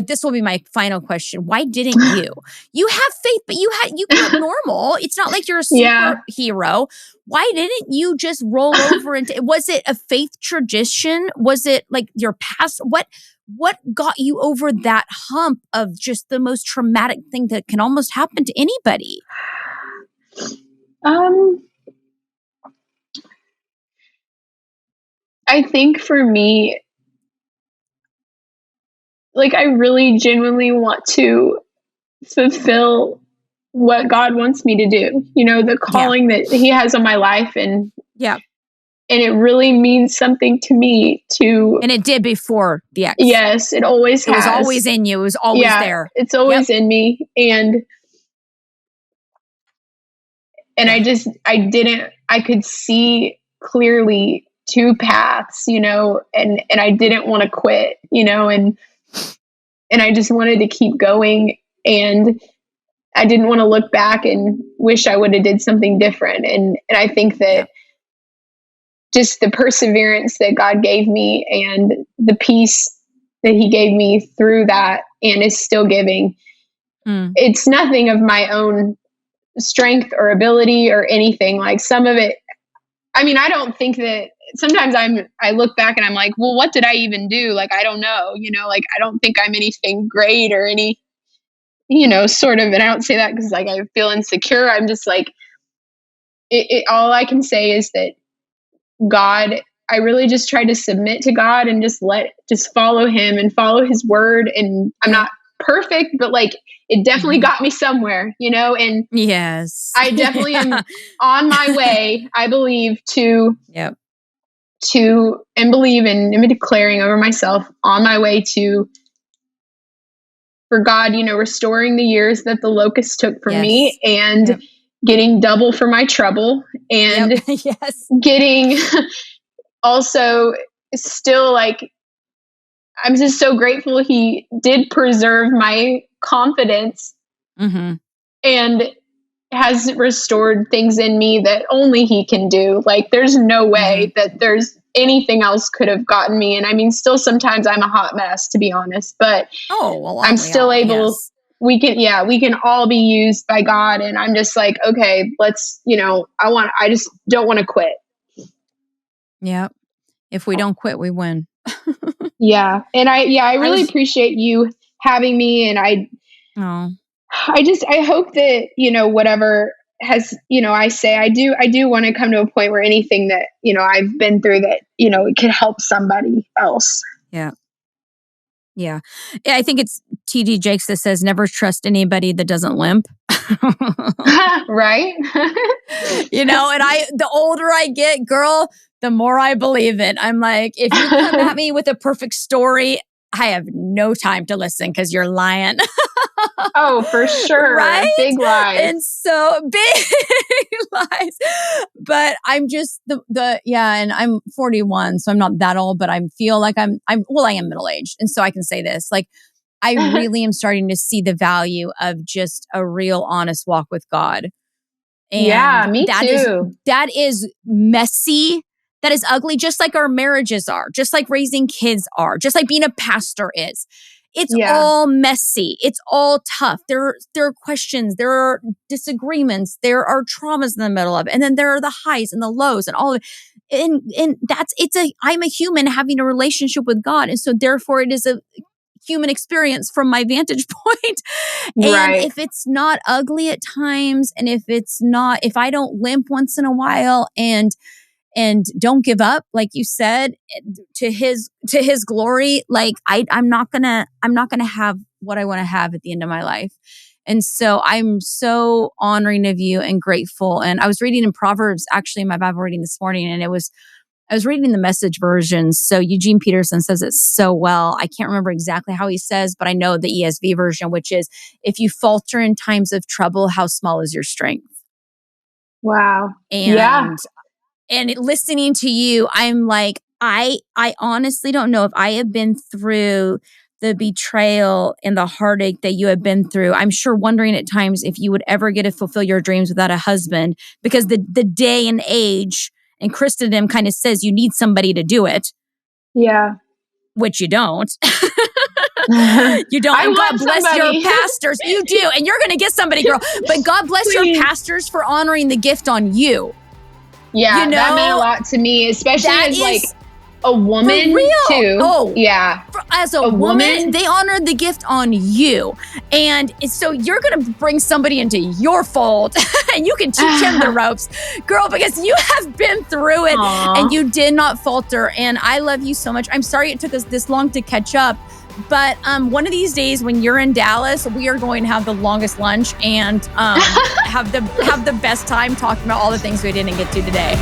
this will be my final question. Why didn't you? You have faith, but you grew up normal. It's not like you're a superhero. Why didn't you just roll over was it a faith tradition? Was it like your past? what got you over that hump of just the most traumatic thing that can almost happen to anybody? I think for me, like, I really genuinely want to fulfill what God wants me to do, the calling that He has on my life. And it really means something to me to. And it did before the ex. Yes, it always has. It was always in you. It was always there. It's always in me. And I could see clearly two paths, and I didn't want to quit, and I just wanted to keep going. And I didn't want to look back and wish I would have did something different. And I think that just the perseverance that God gave me and the peace that He gave me through that and is still giving, it's nothing of my own strength or ability or anything. Like, some of it, I mean, I don't think that sometimes I look back and I'm like, well, what did I even do? Like, I don't know, like, I don't think I'm anything great or any, sort of, and I don't say that because, like, I feel insecure. I'm just like, all I can say is that God, I really just tried to submit to God and just follow Him and follow His word. And I'm not perfect, but, like, it definitely got me somewhere, and yes, I definitely am on my way, I believe, to and believe in and declaring over myself on my way to, for God, restoring the years that the locust took from me, and getting double for my trouble, and getting also still, like, I'm just so grateful He did preserve my confidence and has restored things in me that only He can do. Like, there's no way that there's anything else could have gotten me. And I mean, still sometimes I'm a hot mess, to be honest, but I'm still able, we can all be used by God. And I'm just like, okay, let's, I just don't want to quit. Yeah. If we don't quit, we win. And I really appreciate you having me. And I hope that, whatever has, I say, I do want to come to a point where anything that, I've been through that, it can help somebody else. Yeah. I think it's TD Jakes that says, never trust anybody that doesn't limp. Right. And the older I get, girl, the more I believe it. I'm like, if you come at me with a perfect story, I have no time to listen because you're lying. Oh, for sure. Right? Big lies. And so big lies. But I'm just and I'm 41, so I'm not that old, but I feel like I am middle-aged. And so I can say this, like, I really am starting to see the value of just a real honest walk with God. And me too. That is messy. That is ugly, just like our marriages are, just like raising kids are, just like being a pastor is. It's all messy. It's all tough. There are questions. There are disagreements. There are traumas in the middle of it. And then there are the highs and the lows and all of it. And I'm a human having a relationship with God. And so therefore it is a human experience from my vantage point. And if it's not ugly at times, and if I don't limp once in a while and don't give up, like you said, to his glory, like I'm not gonna have what I want to have at the end of my life. And so I'm so honoring of you and grateful. And I was reading in Proverbs, actually, in my Bible reading this morning, and I was reading the Message version. So Eugene Peterson says it so well. I can't remember exactly how he says, but I know the ESV version, which is, if you falter in times of trouble, how small is your strength? Wow. And listening to you, I'm like, I honestly don't know if I have been through the betrayal and the heartache that you have been through. I'm sure wondering at times if you would ever get to fulfill your dreams without a husband, because the day and age and Christendom kind of says you need somebody to do it. Yeah. Which you don't. You don't. And God bless your pastors. You do. And you're going to get somebody, girl. But God bless your pastors for honoring the gift on you. Yeah, that meant a lot to me, especially as A woman For real? too. Oh. Yeah. As a woman? woman, they honored the gift on you. And so you're going to bring somebody into your fold and you can teach him the ropes. Girl, because you have been through it and you did not falter. And I love you so much. I'm sorry it took us this long to catch up. But one of these days when you're in Dallas, we are going to have the longest lunch and have the best time talking about all the things we didn't get to today.